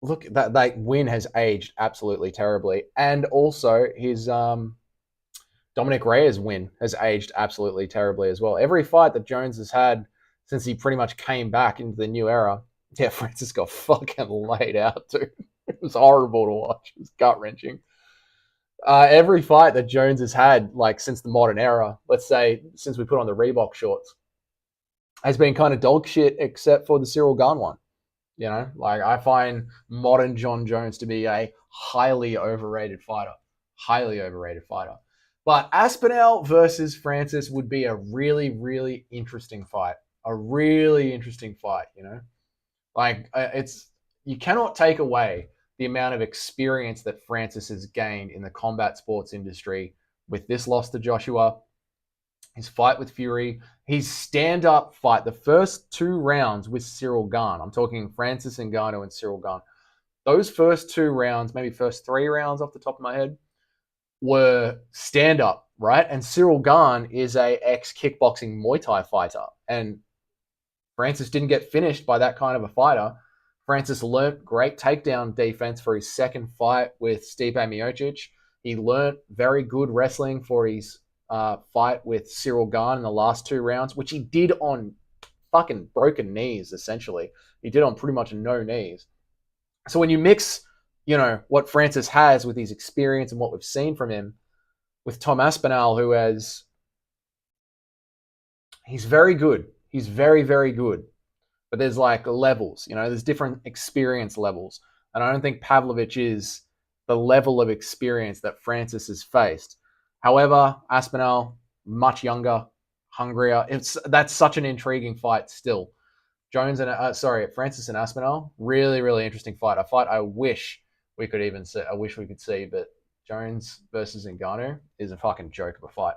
look, that win has aged absolutely terribly. And also his Dominic Reyes win has aged absolutely terribly as well. Every fight that Jones has had since he pretty much came back into the new era, yeah, Francis got fucking laid out, dude. It was horrible to watch. It was gut-wrenching. Every fight that Jones has had, like since the modern era, let's say since we put on the Reebok shorts, has been kind of dog shit except for the Cyril Gane one. You know, like I find modern John Jones to be a highly overrated fighter. Highly overrated fighter. But Aspinall versus Francis would be a really, really interesting fight. A really interesting fight, you know? Like, you cannot take away the amount of experience that Francis has gained in the combat sports industry with this loss to Joshua, his fight with Fury, his stand-up fight, the first 2 rounds with Cyril Gane. I'm talking Francis Ngannou and Cyril Gane. Those first 2 rounds, maybe first 3 rounds off the top of my head, were stand-up, right? And Cyril Gane is a ex-kickboxing Muay Thai fighter. And Francis didn't get finished by that kind of a fighter. Francis learnt great takedown defense for his second fight with Stipe Miocic. He learnt very good wrestling for his fight with Cyril Gane in the last 2 rounds, which he did on fucking broken knees, essentially. He did on pretty much no knees. So when you mix, what Francis has with his experience and what we've seen from him with Tom Aspinall, he's very good. He's very, very good. But there's like levels, there's different experience levels. And I don't think Pavlovich is the level of experience that Francis has faced. However, Aspinall, much younger, hungrier. That's such an intriguing fight still. Francis and Aspinall, really, really interesting fight. A fight I wish we could see, but Jones versus Ngannou is a fucking joke of a fight.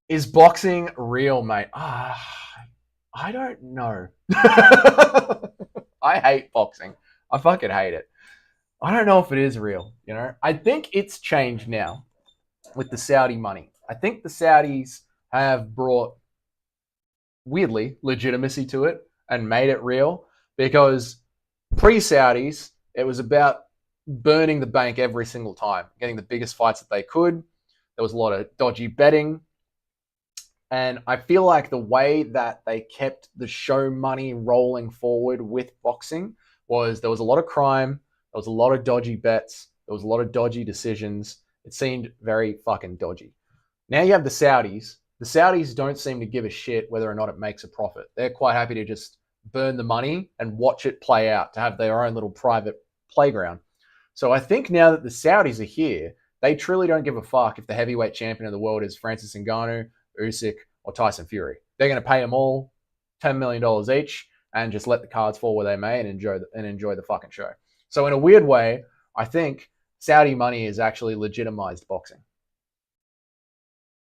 Is boxing real, mate? I don't know. I hate boxing. I fucking hate it. I don't know if it is real, I think it's changed now with the Saudi money. I think the Saudis have brought, weirdly, legitimacy to it and made it real, because pre-Saudis, it was about burning the bank every single time, getting the biggest fights that they could. There was a lot of dodgy betting. And I feel like the way that they kept the show money rolling forward with boxing was there was a lot of crime, there was a lot of dodgy bets, there was a lot of dodgy decisions. It seemed very fucking dodgy. Now you have the Saudis. The Saudis don't seem to give a shit whether or not it makes a profit. They're quite happy to just burn the money and watch it play out, to have their own little private playground. So I think now that the Saudis are here, they truly don't give a fuck if the heavyweight champion of the world is Francis Ngannou, Usyk, or Tyson Fury. They're going to pay them all $10 million each and just let the cards fall where they may and enjoy the fucking show. So in a weird way, I think Saudi money has actually legitimized boxing.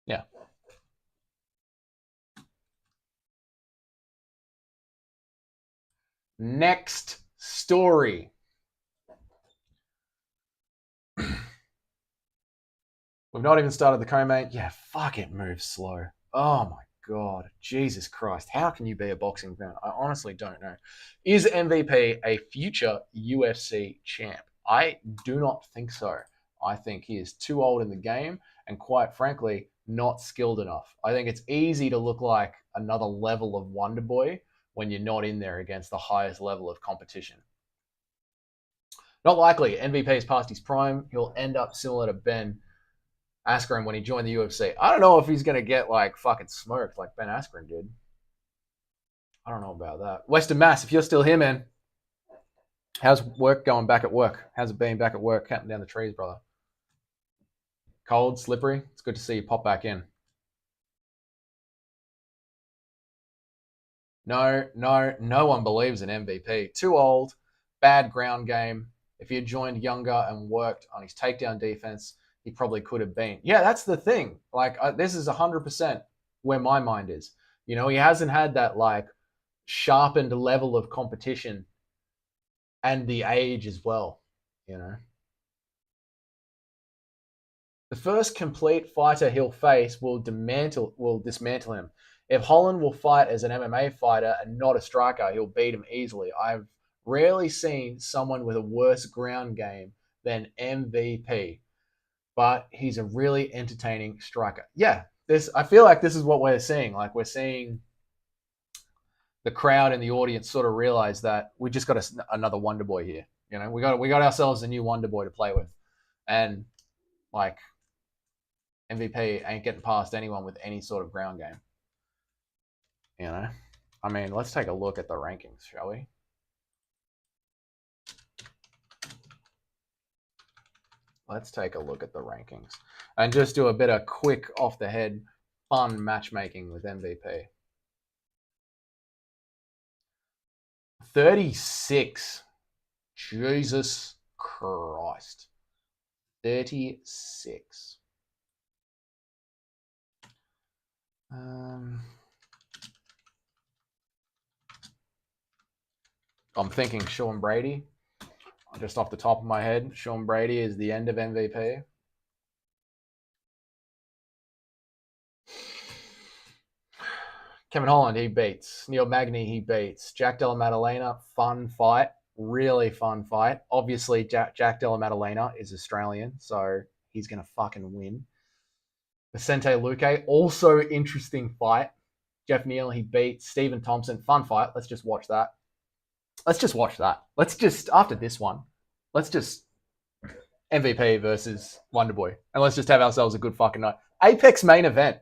Yeah. Next story. We've not even started the co-main. Yeah, fuck, it moves slow. Oh my God. Jesus Christ. How can you be a boxing fan? I honestly don't know. Is MVP a future UFC champ? I do not think so. I think he is too old in the game and, quite frankly, not skilled enough. I think it's easy to look like another level of Wonder Boy when you're not in there against the highest level of competition. Not likely. MVP is past his prime. He'll end up similar to Ben Askren when he joined the UFC. I don't know if he's going to get like fucking smoked like Ben Askren did. I don't know about that. Western Mass, if you're still here, man, how's work going back at work? How's it been back at work, counting down the trees, brother? Cold, slippery? It's good to see you pop back in. No one believes in MVP. Too old, bad ground game. If he had joined younger and worked on his takedown defense, he probably could have been. Yeah, that's the thing. Like, this is 100% where my mind is. He hasn't had that, like, sharpened level of competition and the age as well, The first complete fighter he'll face will dismantle him. If Holland will fight as an MMA fighter and not a striker, he'll beat him easily. I've rarely seen someone with a worse ground game than MVP. But he's a really entertaining striker. Yeah, I feel like this is what we're seeing. Like, we're seeing the crowd and the audience sort of realize that we just got another Wonder Boy here. We got ourselves a new Wonder Boy to play with, and like MVP ain't getting past anyone with any sort of ground game. I mean, let's take a look at the rankings, shall we? Let's take a look at the rankings and just do a bit of quick off the head fun matchmaking with MVP. 36. Jesus Christ. 36. I'm thinking Sean Brady. Just off the top of my head, Sean Brady is the end of MVP. Kevin Holland, he beats. Neil Magny, he beats. Jack Della Maddalena, fun fight. Really fun fight. Obviously, Jack Della Maddalena is Australian, so he's going to fucking win. Vicente Luque, also interesting fight. Jeff Neal, he beats. Stephen Thompson, fun fight. Let's just watch that. After this one, let's just MVP versus Wonderboy. And let's just have ourselves a good fucking night. Apex main event.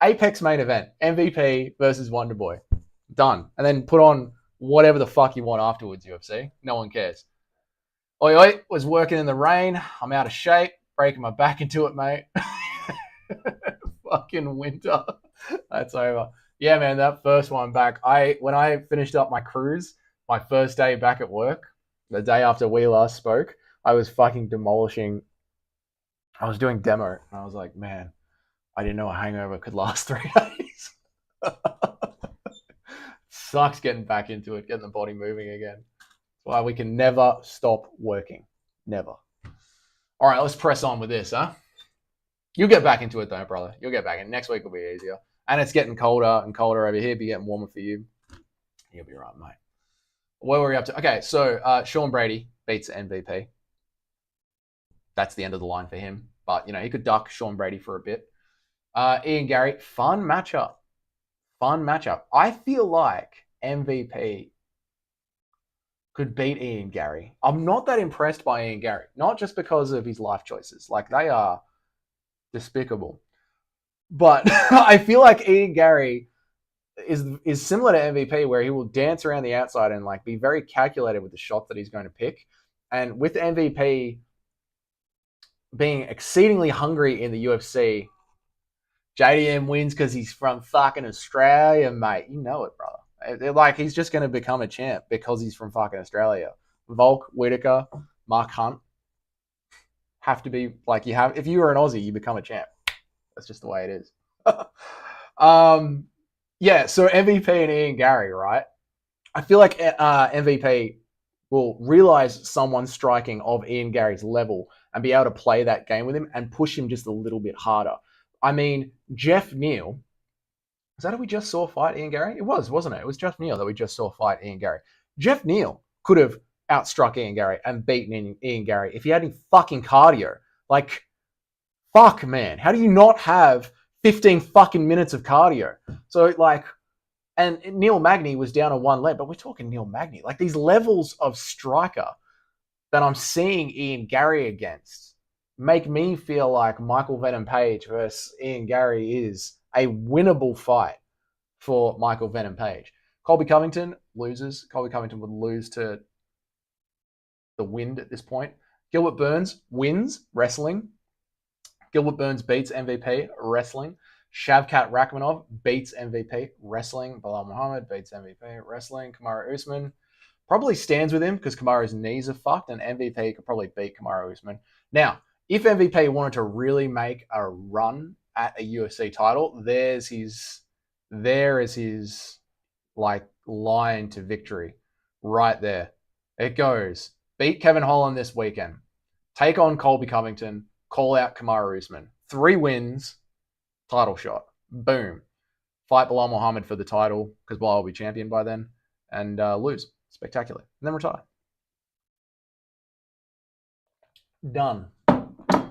MVP versus Wonderboy. Done. And then put on whatever the fuck you want afterwards, UFC. No one cares. Oi, oi, was working in the rain. I'm out of shape. Breaking my back into it, mate. Fucking winter. That's over. Yeah, man, that first one back. When I finished up my cruise, my first day back at work, the day after we last spoke, I was fucking demolishing. I was doing demo, and I was like, man, I didn't know a hangover could last 3 days. Sucks getting back into it, getting the body moving again. That's why we can never stop working. Never. All right, let's press on with this, huh? You'll get back into it, though, brother. You'll get back in. Next week will be easier. And it's getting colder and colder over here. Be getting warmer for you. You'll be right, mate. What were we up to? Okay, so Sean Brady beats MVP. That's the end of the line for him. But, you know, he could duck Sean Brady for a bit. Ian Gary, fun matchup. I feel like MVP could beat Ian Gary. I'm not that impressed by Ian Gary. Not just because of his life choices. Like, they are despicable. But I feel like Ian Gary is similar to MVP, where he will dance around the outside and like be very calculated with the shot that he's going to pick. And with MVP being exceedingly hungry in the UFC, JDM wins because he's from fucking Australia, mate. You know it, brother. They're like, he's just going to become a champ because he's from fucking Australia. Volk, Whitaker, Mark Hunt have to be like, if you were an Aussie, you become a champ. That's just the way it is. Yeah, so MVP and Ian Gary, right? I feel like MVP will realize someone's striking of Ian Gary's level and be able to play that game with him and push him just a little bit harder. I mean, Jeff Neal, is that who we just saw fight Ian Gary? It was, wasn't it? It was Jeff Neal that we just saw fight Ian Gary. Jeff Neal could have outstruck Ian Gary and beaten Ian Gary if he had any fucking cardio. Like, fuck, man. How do you not have 15 fucking minutes of cardio? So, like, and Neil Magny was down on one leg, but we're talking Neil Magny. Like, these levels of striker that I'm seeing Ian Gary against make me feel like Michael Venom Page versus Ian Gary is a winnable fight for Michael Venom Page. Colby Covington loses. Colby Covington would lose to the Wind at this point. Gilbert Burns wins wrestling. Gilbert Burns beats MVP wrestling. Shavkat Rakhmonov beats MVP wrestling. Bilal Muhammad beats MVP wrestling. Kamaru Usman probably stands with him because Kamaru's knees are fucked, and MVP could probably beat Kamaru Usman. Now, if MVP wanted to really make a run at a UFC title, there is his like line to victory right there. It goes: beat Kevin Holland this weekend, take on Colby Covington, call out Kamaru Usman. 3 wins, title shot. Boom. Fight Bilal Muhammad for the title because Bilal will be champion by then, and lose. Spectacular. And then retire. Done.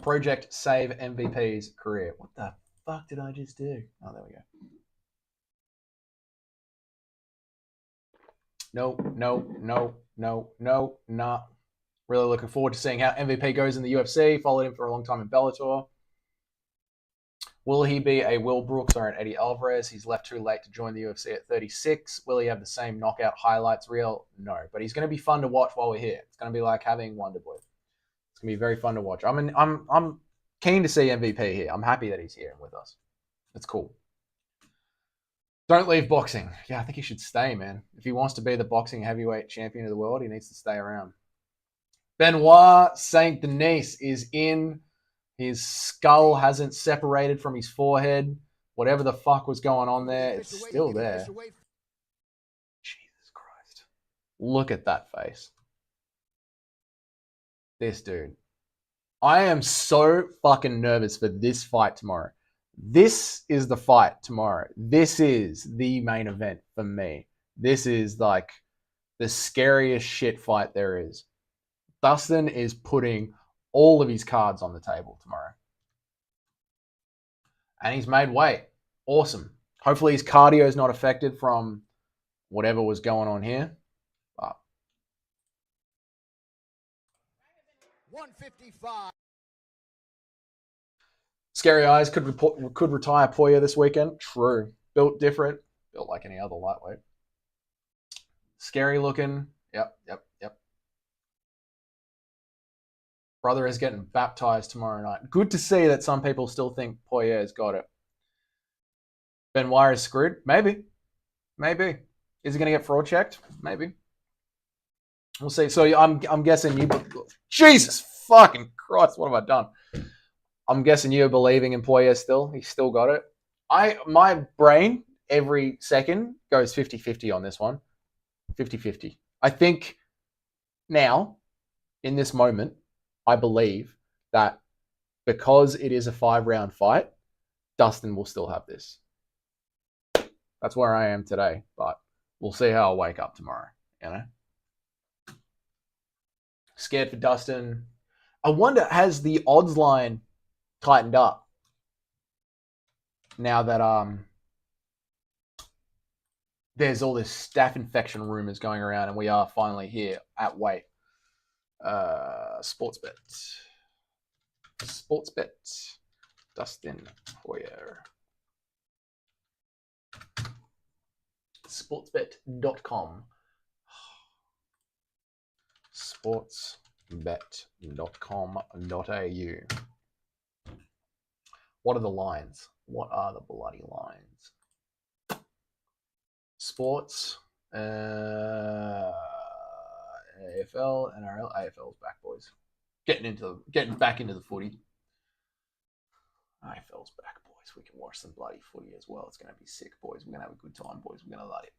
Project save MVP's career. What the fuck did I just do? Oh, there we go. No, nah. Really looking forward to seeing how MVP goes in the UFC. Followed him for a long time in Bellator. Will he be a Will Brooks or an Eddie Alvarez? He's left too late to join the UFC at 36. Will he have the same knockout highlights reel? No. But he's going to be fun to watch while we're here. It's going to be like having Wonderboy. It's going to be very fun to watch. I'm keen to see MVP here. I'm happy that he's here with us. It's cool. Don't leave boxing. Yeah, I think he should stay, man. If he wants to be the boxing heavyweight champion of the world, he needs to stay around. Benoit Saint Denis is in. His skull hasn't separated from his forehead. whatever the fuck was going on there, it's still there. Jesus Christ. Look at that face. This dude. I am so fucking nervous for this fight tomorrow. This is the fight tomorrow. This is the main event for me. This is like the scariest shit fight there is. Dustin is putting all of his cards on the table tomorrow. And he's made weight. Awesome. Hopefully his cardio is not affected from whatever was going on here. But 155. Scary Eyes could retire Poirier this weekend. True. Built different. Built like any other lightweight. Scary looking. Yep. Brother is getting baptized tomorrow night. Good to see that some people still think Poirier's got it. Benoit is screwed? Maybe. Is he going to get fraud checked? Maybe. We'll see. So I'm guessing you... Jesus fucking Christ, what have I done? I'm guessing you're believing in Poirier still. He's still got it. My brain every second goes 50-50 on this one. 50-50. I think now, in this moment, I believe that because it is a 5-round fight, Dustin will still have this. That's where I am today, but we'll see how I wake up tomorrow, you know? Scared for Dustin. I wonder, has the odds line tightened up now that there's all this staph infection rumors going around and we are finally here at weight? Sportsbet. Dustin Poirier. Sportsbet.com. Sportsbet.com.au. What are the lines? What are the bloody lines? Sports. AFL, NRL, AFL's back, boys. Getting back into the footy. AFL's back, boys. We can watch some bloody footy as well. It's going to be sick, boys. We're going to have a good time, boys. We're going to love it.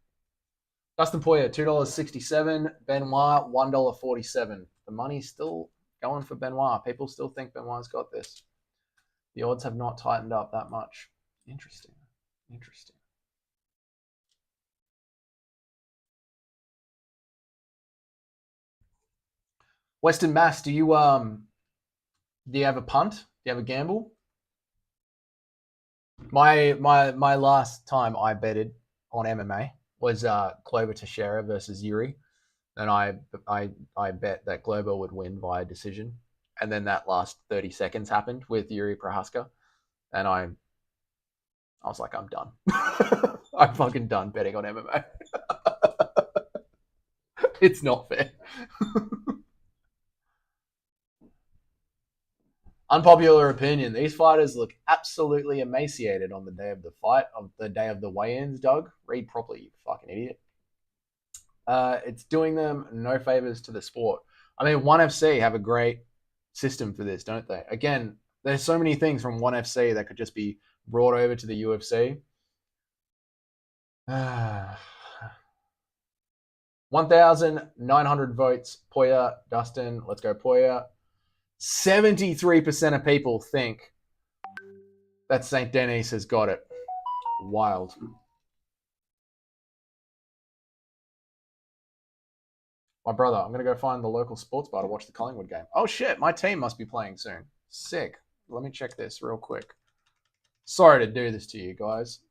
Dustin Poirier, $2.67. Benoit, $1.47. The money's still going for Benoit. People still think Benoit's got this. The odds have not tightened up that much. Interesting. Western Mass, do you have a punt? Do you have a gamble? My last time I betted on MMA was Glover Teixeira versus Yuri, and I bet that Glover would win via decision, and then that last 30 seconds happened with Yuri Prohaska, and I was like, I'm done. I'm fucking done betting on MMA. It's not fair. Unpopular opinion. These fighters look absolutely emaciated on the day of the fight, on the day of the weigh-ins, Doug. Read properly, you fucking idiot. It's doing them no favors to the sport. I mean, 1FC have a great system for this, don't they? Again, there's so many things from 1FC that could just be brought over to the UFC. 1,900 votes. Poirier, Dustin. Let's go Poirier. 73% of people think that St. Denis has got it. Wild. My brother, I'm going to go find the local sports bar to watch the Collingwood game. Oh shit, my team must be playing soon. Sick. Let me check this real quick. Sorry to do this to you guys.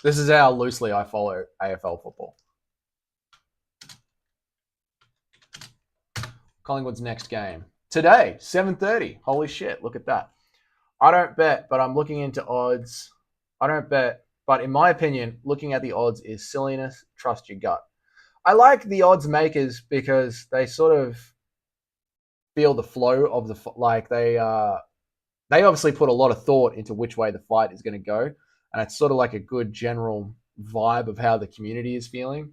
This is how loosely I follow AFL football. Collingwood's next game. Today, 7:30. Holy shit, look at that. I don't bet, but I'm looking into odds. I don't bet, but in my opinion, looking at the odds is silliness. Trust your gut. I like the odds makers because they sort of feel the flow of the... Like, they obviously put a lot of thought into which way the fight is going to go, and it's sort of like a good general vibe of how the community is feeling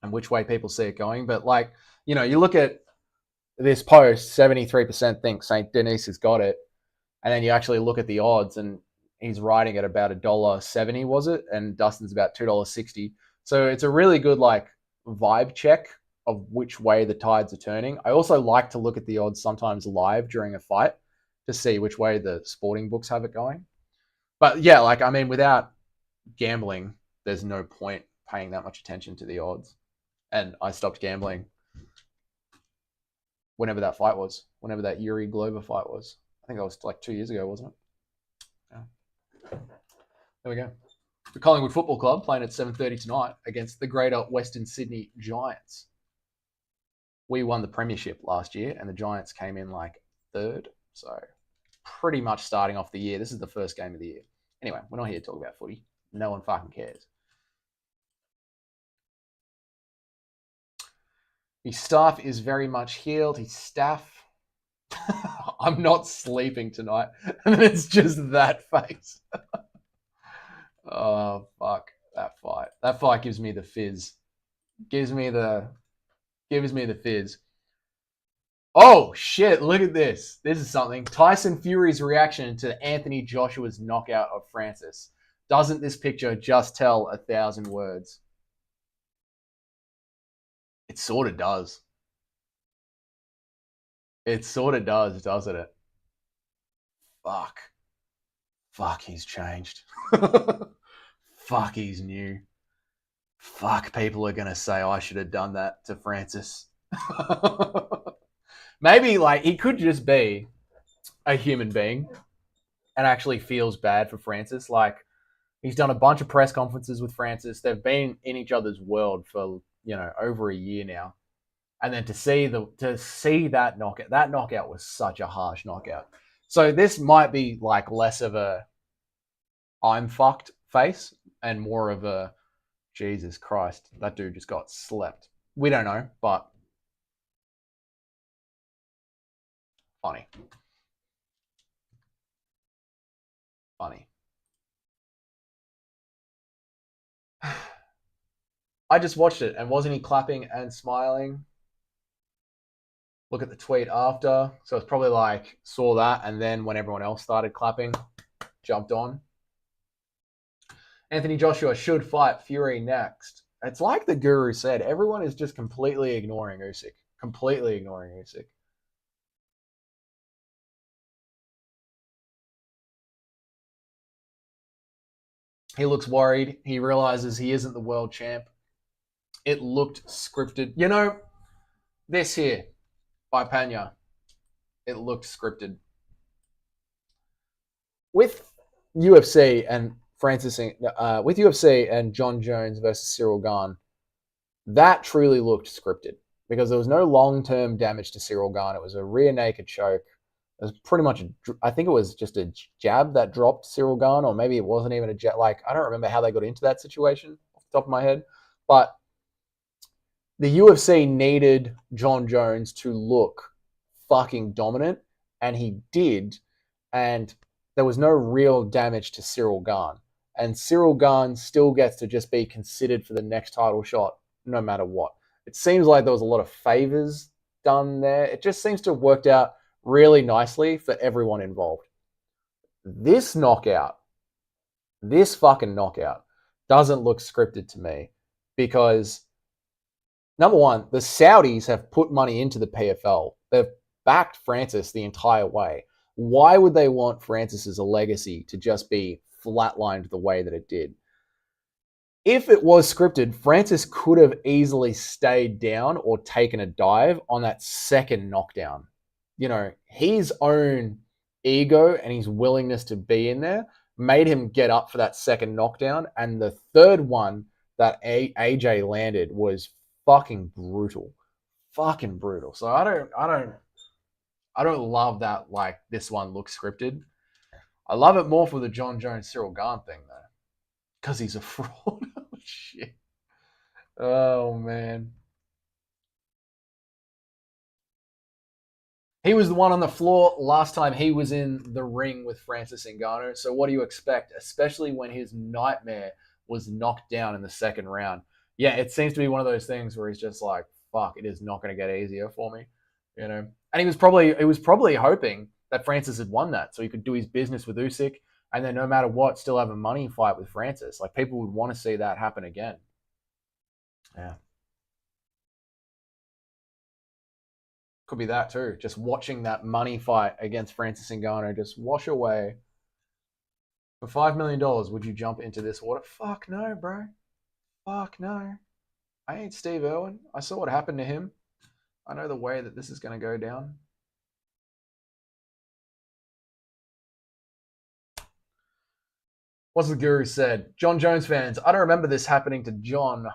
and which way people see it going. But, like, you know, you look at this post, 73% think St. Denis has got it. And then you actually look at the odds, and he's riding at about $1.70, was it? And Dustin's about $2.60. So it's a really good like vibe check of which way the tides are turning. I also like to look at the odds sometimes live during a fight to see which way the sporting books have it going. But yeah, like, I mean, without gambling, there's no point paying that much attention to the odds. And I stopped gambling whenever that fight was, whenever that Yuri Glover fight was. I think that was like 2 years ago, wasn't it? Yeah. There we go. The Collingwood Football Club playing at 7:30 tonight against the Greater Western Sydney Giants. We won the premiership last year, and the Giants came in like third. So pretty much starting off the year. This is the first game of the year. Anyway, we're not here to talk about footy. No one fucking cares. His staff is very much healed. His staff. I'm not sleeping tonight. And then it's just that face. Oh, fuck. That fight. That fight gives me the fizz. Gives me the fizz. Oh, shit. Look at this. This is something. Tyson Fury's reaction to Anthony Joshua's knockout of Francis. Doesn't this picture just tell 1,000 words? It sort of does. It sort of does, doesn't it? Fuck. Fuck, he's changed. Fuck, he's new. Fuck, people are going to say I should have done that to Francis. Maybe, like, he could just be a human being and actually feels bad for Francis. Like, he's done a bunch of press conferences with Francis. They've been in each other's world for, over a year now. And then to see that knockout was such a harsh knockout. So this might be like less of a I'm fucked face and more of a Jesus Christ, that dude just got slept. We don't know, but funny. I just watched it, and wasn't he clapping and smiling? Look at the tweet after. So it's probably like, saw that, and then when everyone else started clapping, jumped on. Anthony Joshua should fight Fury next. It's like the guru said, everyone is just completely ignoring Usyk. Completely ignoring Usyk. He looks worried. He realizes he isn't the world champ. It looked scripted. This here by Pena, it looked scripted. With UFC and with UFC and John Jones versus Cyril Gane, that truly looked scripted because there was no long-term damage to Cyril Gane. It was a rear naked choke. It was pretty much, I think it was just a jab that dropped Cyril Gane, or maybe it wasn't even a jab. Like, I don't remember how they got into that situation off the top of my head, but the UFC needed John Jones to look fucking dominant, and he did, and there was no real damage to Cyril Gane. And Cyril Gane still gets to just be considered for the next title shot no matter what. It seems like there was a lot of favors done there. It just seems to have worked out really nicely for everyone involved. This fucking knockout doesn't look scripted to me because, number one, the Saudis have put money into the PFL. They've backed Francis the entire way. Why would they want Francis's legacy to just be flatlined the way that it did? If it was scripted, Francis could have easily stayed down or taken a dive on that second knockdown. His own ego and his willingness to be in there made him get up for that second knockdown. And the third one that AJ landed was fucking brutal. Fucking brutal. So I don't love that, like, this one looks scripted. I love it more for the John Jones Cyril Gane thing, though. Because he's a fraud. Oh, shit. Oh, man. He was the one on the floor last time he was in the ring with Francis Ngannou. So what do you expect? Especially when his nightmare was knocked down in the second round. Yeah, it seems to be one of those things where he's just like, fuck, it is not going to get easier for me. And he was probably hoping that Francis had won that, so he could do his business with Usyk, and then no matter what, still have a money fight with Francis. Like, people would want to see that happen again. Yeah. Could be that too. Just watching that money fight against Francis Ngannou just wash away. For $5 million, would you jump into this water? Fuck no, bro. Fuck no. I ain't Steve Irwin. I saw what happened to him. I know the way that this is going to go down. What's the guru said? John Jones fans, I don't remember this happening to John.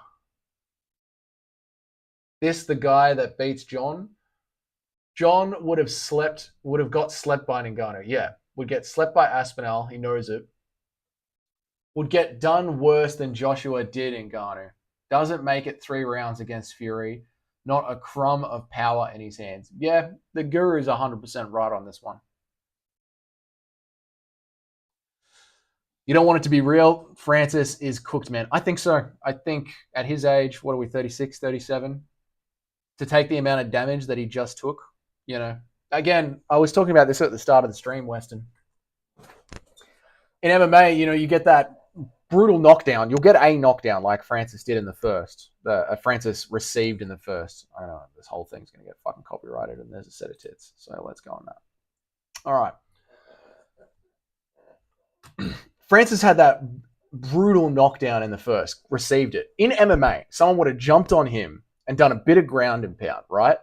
This, the guy that beats John? John would have got slept by Ngannou. Yeah, would get slept by Aspinall. He knows it. Would get done worse than Joshua did Ngannou. Doesn't make it 3 rounds against Fury. Not a crumb of power in his hands. Yeah, the guru is 100% right on this one. You don't want it to be real. Francis is cooked, man. I think so. I think at his age, what are we, 36, 37? To take the amount of damage that he just took, you know. Again, I was talking about this at the start of the stream, Weston. In MMA, you know, you get that brutal knockdown. You'll get a knockdown like Francis did in the first. Francis received in the first. I know this whole thing's going to get fucking copyrighted, and there's a set of tits. So let's go on that. All right. Francis had that brutal knockdown in the first, received it. In MMA, someone would have jumped on him and done a bit of ground and pound, right?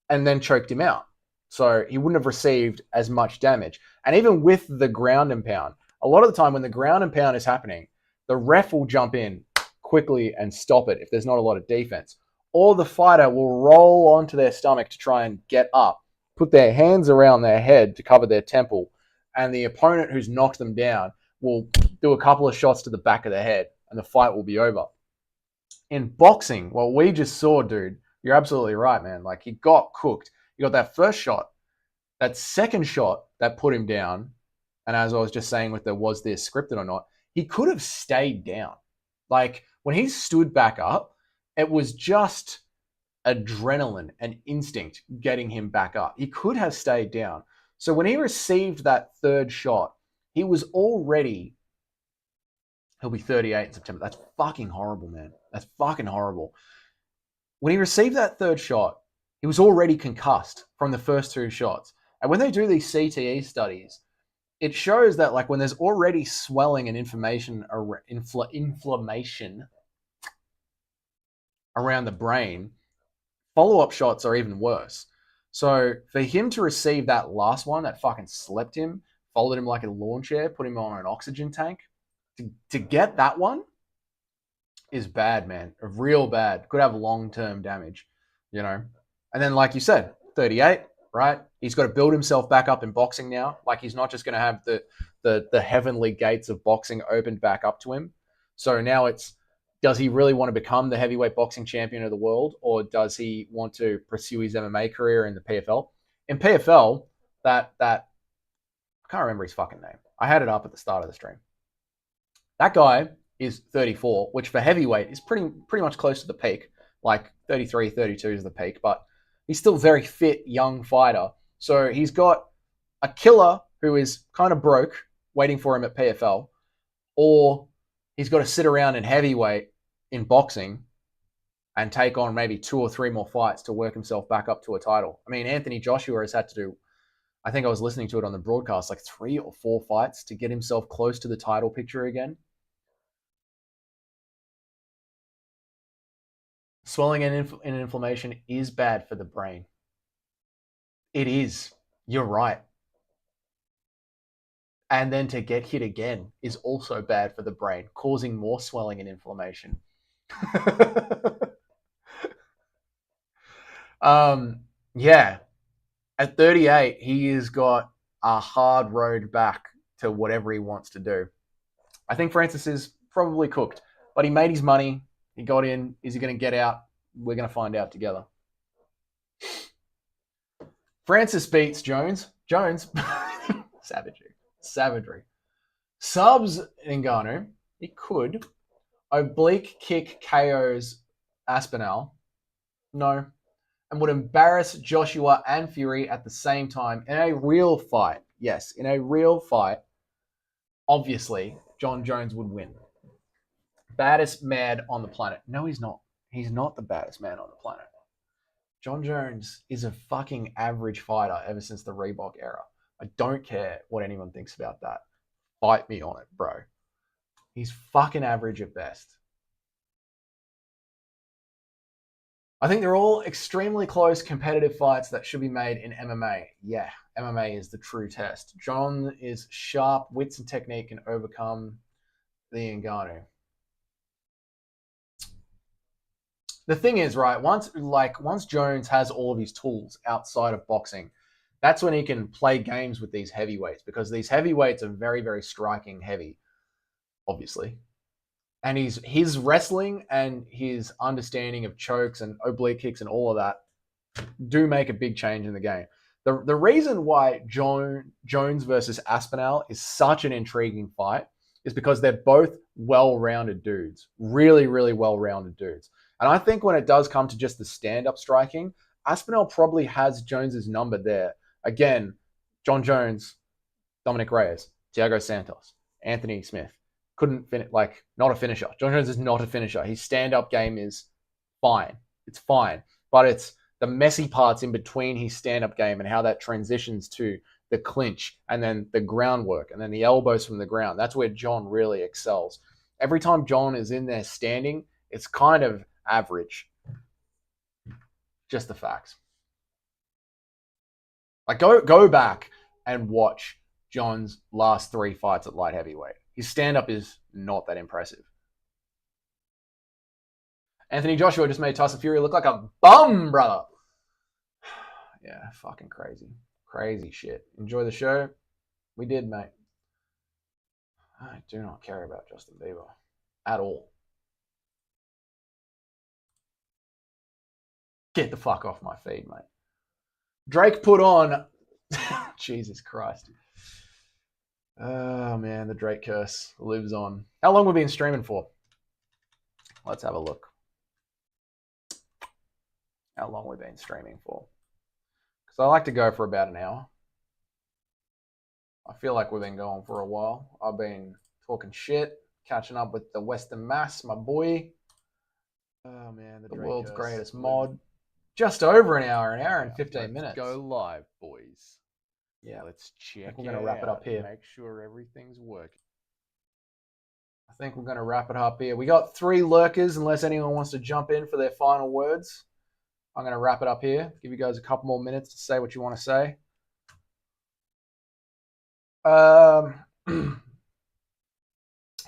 And then choked him out. So he wouldn't have received as much damage. And even with the ground and pound, a lot of the time when the ground and pound is happening, the ref will jump in quickly and stop it if there's not a lot of defense. Or the fighter will roll onto their stomach to try and get up, put their hands around their head to cover their temple, and the opponent who's knocked them down will do a couple of shots to the back of the head, and the fight will be over. In boxing, what we just saw, dude, you're absolutely right, man. Like, he got cooked. He got that first shot, that second shot that put him down, and as I was just saying with the was this scripted or not, he could have stayed down. Like, when he stood back up, it was just adrenaline and instinct getting him back up. He could have stayed down. So when he received that third shot, he was already, he'll be 38 in September. That's fucking horrible, man. That's fucking horrible. When he received that third shot, he was already concussed from the first 2 shots. And when they do these CTE studies, it shows that, like, when there's already swelling and inflammation around the brain, follow-up shots are even worse. So for him to receive that last one that fucking slept him, folded him like a lawn chair, put him on an oxygen tank, to get that one is bad, man. Real bad. Could have long-term damage, you know. And then, like you said, 38, right? He's got to build himself back up in boxing now. Like, he's not just going to have the heavenly gates of boxing opened back up to him. So now it's, does he really want to become the heavyweight boxing champion of the world, or does he want to pursue his MMA career in the PFL? In PFL, that I can't remember his fucking name. I had it up at the start of the stream. That guy is 34, which for heavyweight is pretty much close to the peak. Like 33, 32 is the peak, but he's still a very fit, young fighter. So he's got a killer who is kind of broke, waiting for him at PFL, or he's got to sit around in heavyweight in boxing and take on maybe 2 or 3 more fights to work himself back up to a title. I mean, Anthony Joshua has had to do, I think I was listening to it on the broadcast, like 3 or 4 fights to get himself close to the title picture again. Swelling and inflammation is bad for the brain. It is. You're right. And then to get hit again is also bad for the brain, causing more swelling and inflammation. Yeah. At 38, he has got a hard road back to whatever he wants to do. I think Francis is probably cooked, but he made his money. He got in. Is he going to get out? We're going to find out together. Francis beats Jones. Savagery. Subs Ngannou. He could. Oblique kick KOs Aspinall. No. and would embarrass Joshua and Fury at the same time in a real fight. Yes, in a real fight, obviously, Jon Jones would win. Baddest man on the planet. No, he's not. He's not the baddest man on the planet. Jon Jones is a fucking average fighter ever since the Reebok era. I don't care what anyone thinks about that. Fight me on it, bro. He's fucking average at best. I think they're all extremely close competitive fights that should be made in MMA. Yeah, MMA is the true test. Jon is sharp, wits and technique can overcome the Ngannou. The thing is, right, once Jones has all of his tools outside of boxing, that's when he can play games with these heavyweights, because these heavyweights are very, very striking heavy, obviously. And his wrestling and his understanding of chokes and oblique kicks and all of that do make a big change in the game. The reason why Jones versus Aspinall is such an intriguing fight is because they're both well-rounded dudes. Really, really well-rounded dudes. And I think when it does come to just the stand-up striking, Aspinall probably has Jones's number there. Again, Jon Jones, Dominic Reyes, Thiago Santos, Anthony Smith. Couldn't finish, not a finisher. Jon Jones is not a finisher. His stand-up game is fine. It's fine. But it's the messy parts in between his stand-up game and how that transitions to the clinch and then the groundwork and then the elbows from the ground. That's where Jon really excels. Every time Jon is in there standing, it's kind of average. Just the facts. Go back and watch Jon's last 3 fights at light heavyweight. His stand-up is not that impressive. Anthony Joshua just made Tyson Fury look like a bum, brother. Yeah, fucking crazy. Crazy shit. Enjoy the show? We did, mate. I do not care about Justin Bieber at all. Get the fuck off my feed, mate. Drake put on... Jesus Christ. Oh, man, the Drake curse lives on. How long have we been streaming for? Let's have a look. How long we've been streaming for. Because I like to go for about an hour. I feel like we've been going for a while. I've been talking shit, catching up with the Western Mass, my boy. Oh, man, the world's greatest mod. Just over an hour and 15 minutes. Go live, boys. Yeah, let's check. We're going to wrap it up here. Make sure everything's working. I think we're going to wrap it up here. We got 3 lurkers, unless anyone wants to jump in for their final words. I'm going to wrap it up here. Give you guys a couple more minutes to say what you want to say.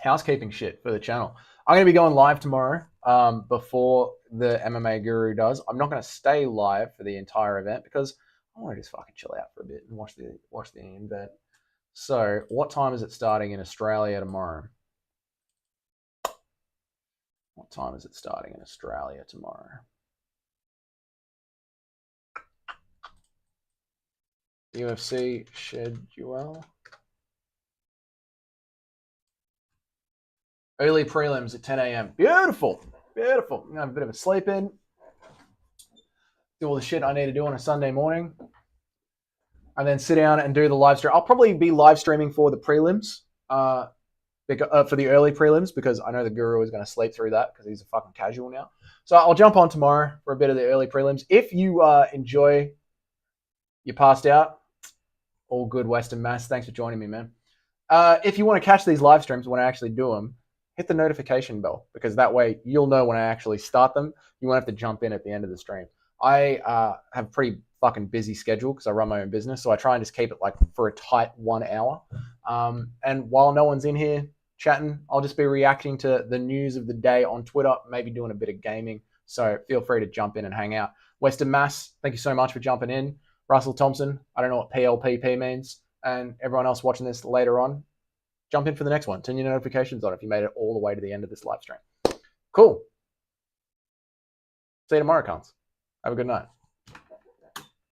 Housekeeping shit for the channel. I'm going to be going live tomorrow before the MMA Guru does. I'm not going to stay live for the entire event because I want to just fucking chill out for a bit and watch the event. So, what time is it starting in Australia tomorrow? What time is it starting in Australia tomorrow? UFC schedule. Early prelims at 10 a.m. Beautiful. Beautiful. I'm going to have a bit of a sleep in. Do all the shit I need to do on a Sunday morning. And then sit down and do the live stream. I'll probably be live streaming for the prelims. For the early prelims, because I know the Guru is going to sleep through that because he's a fucking casual now. So I'll jump on tomorrow for a bit of the early prelims. If you enjoy, you passed out. All good, Western Mass. Thanks for joining me, man. If you want to catch these live streams when I actually do them, hit the notification bell, because that way you'll know when I actually start them. You won't have to jump in at the end of the stream. I have a pretty fucking busy schedule because I run my own business, so I try and just keep it like for a tight 1 hour. And while no one's in here chatting, I'll just be reacting to the news of the day on Twitter, maybe doing a bit of gaming. So feel free to jump in and hang out. Western Mass, thank you so much for jumping in. Russell Thompson, I don't know what PLPP means. And everyone else watching this later on, jump in for the next one. Turn your notifications on if you made it all the way to the end of this live stream. Cool. See you tomorrow, cunts. Have a good night.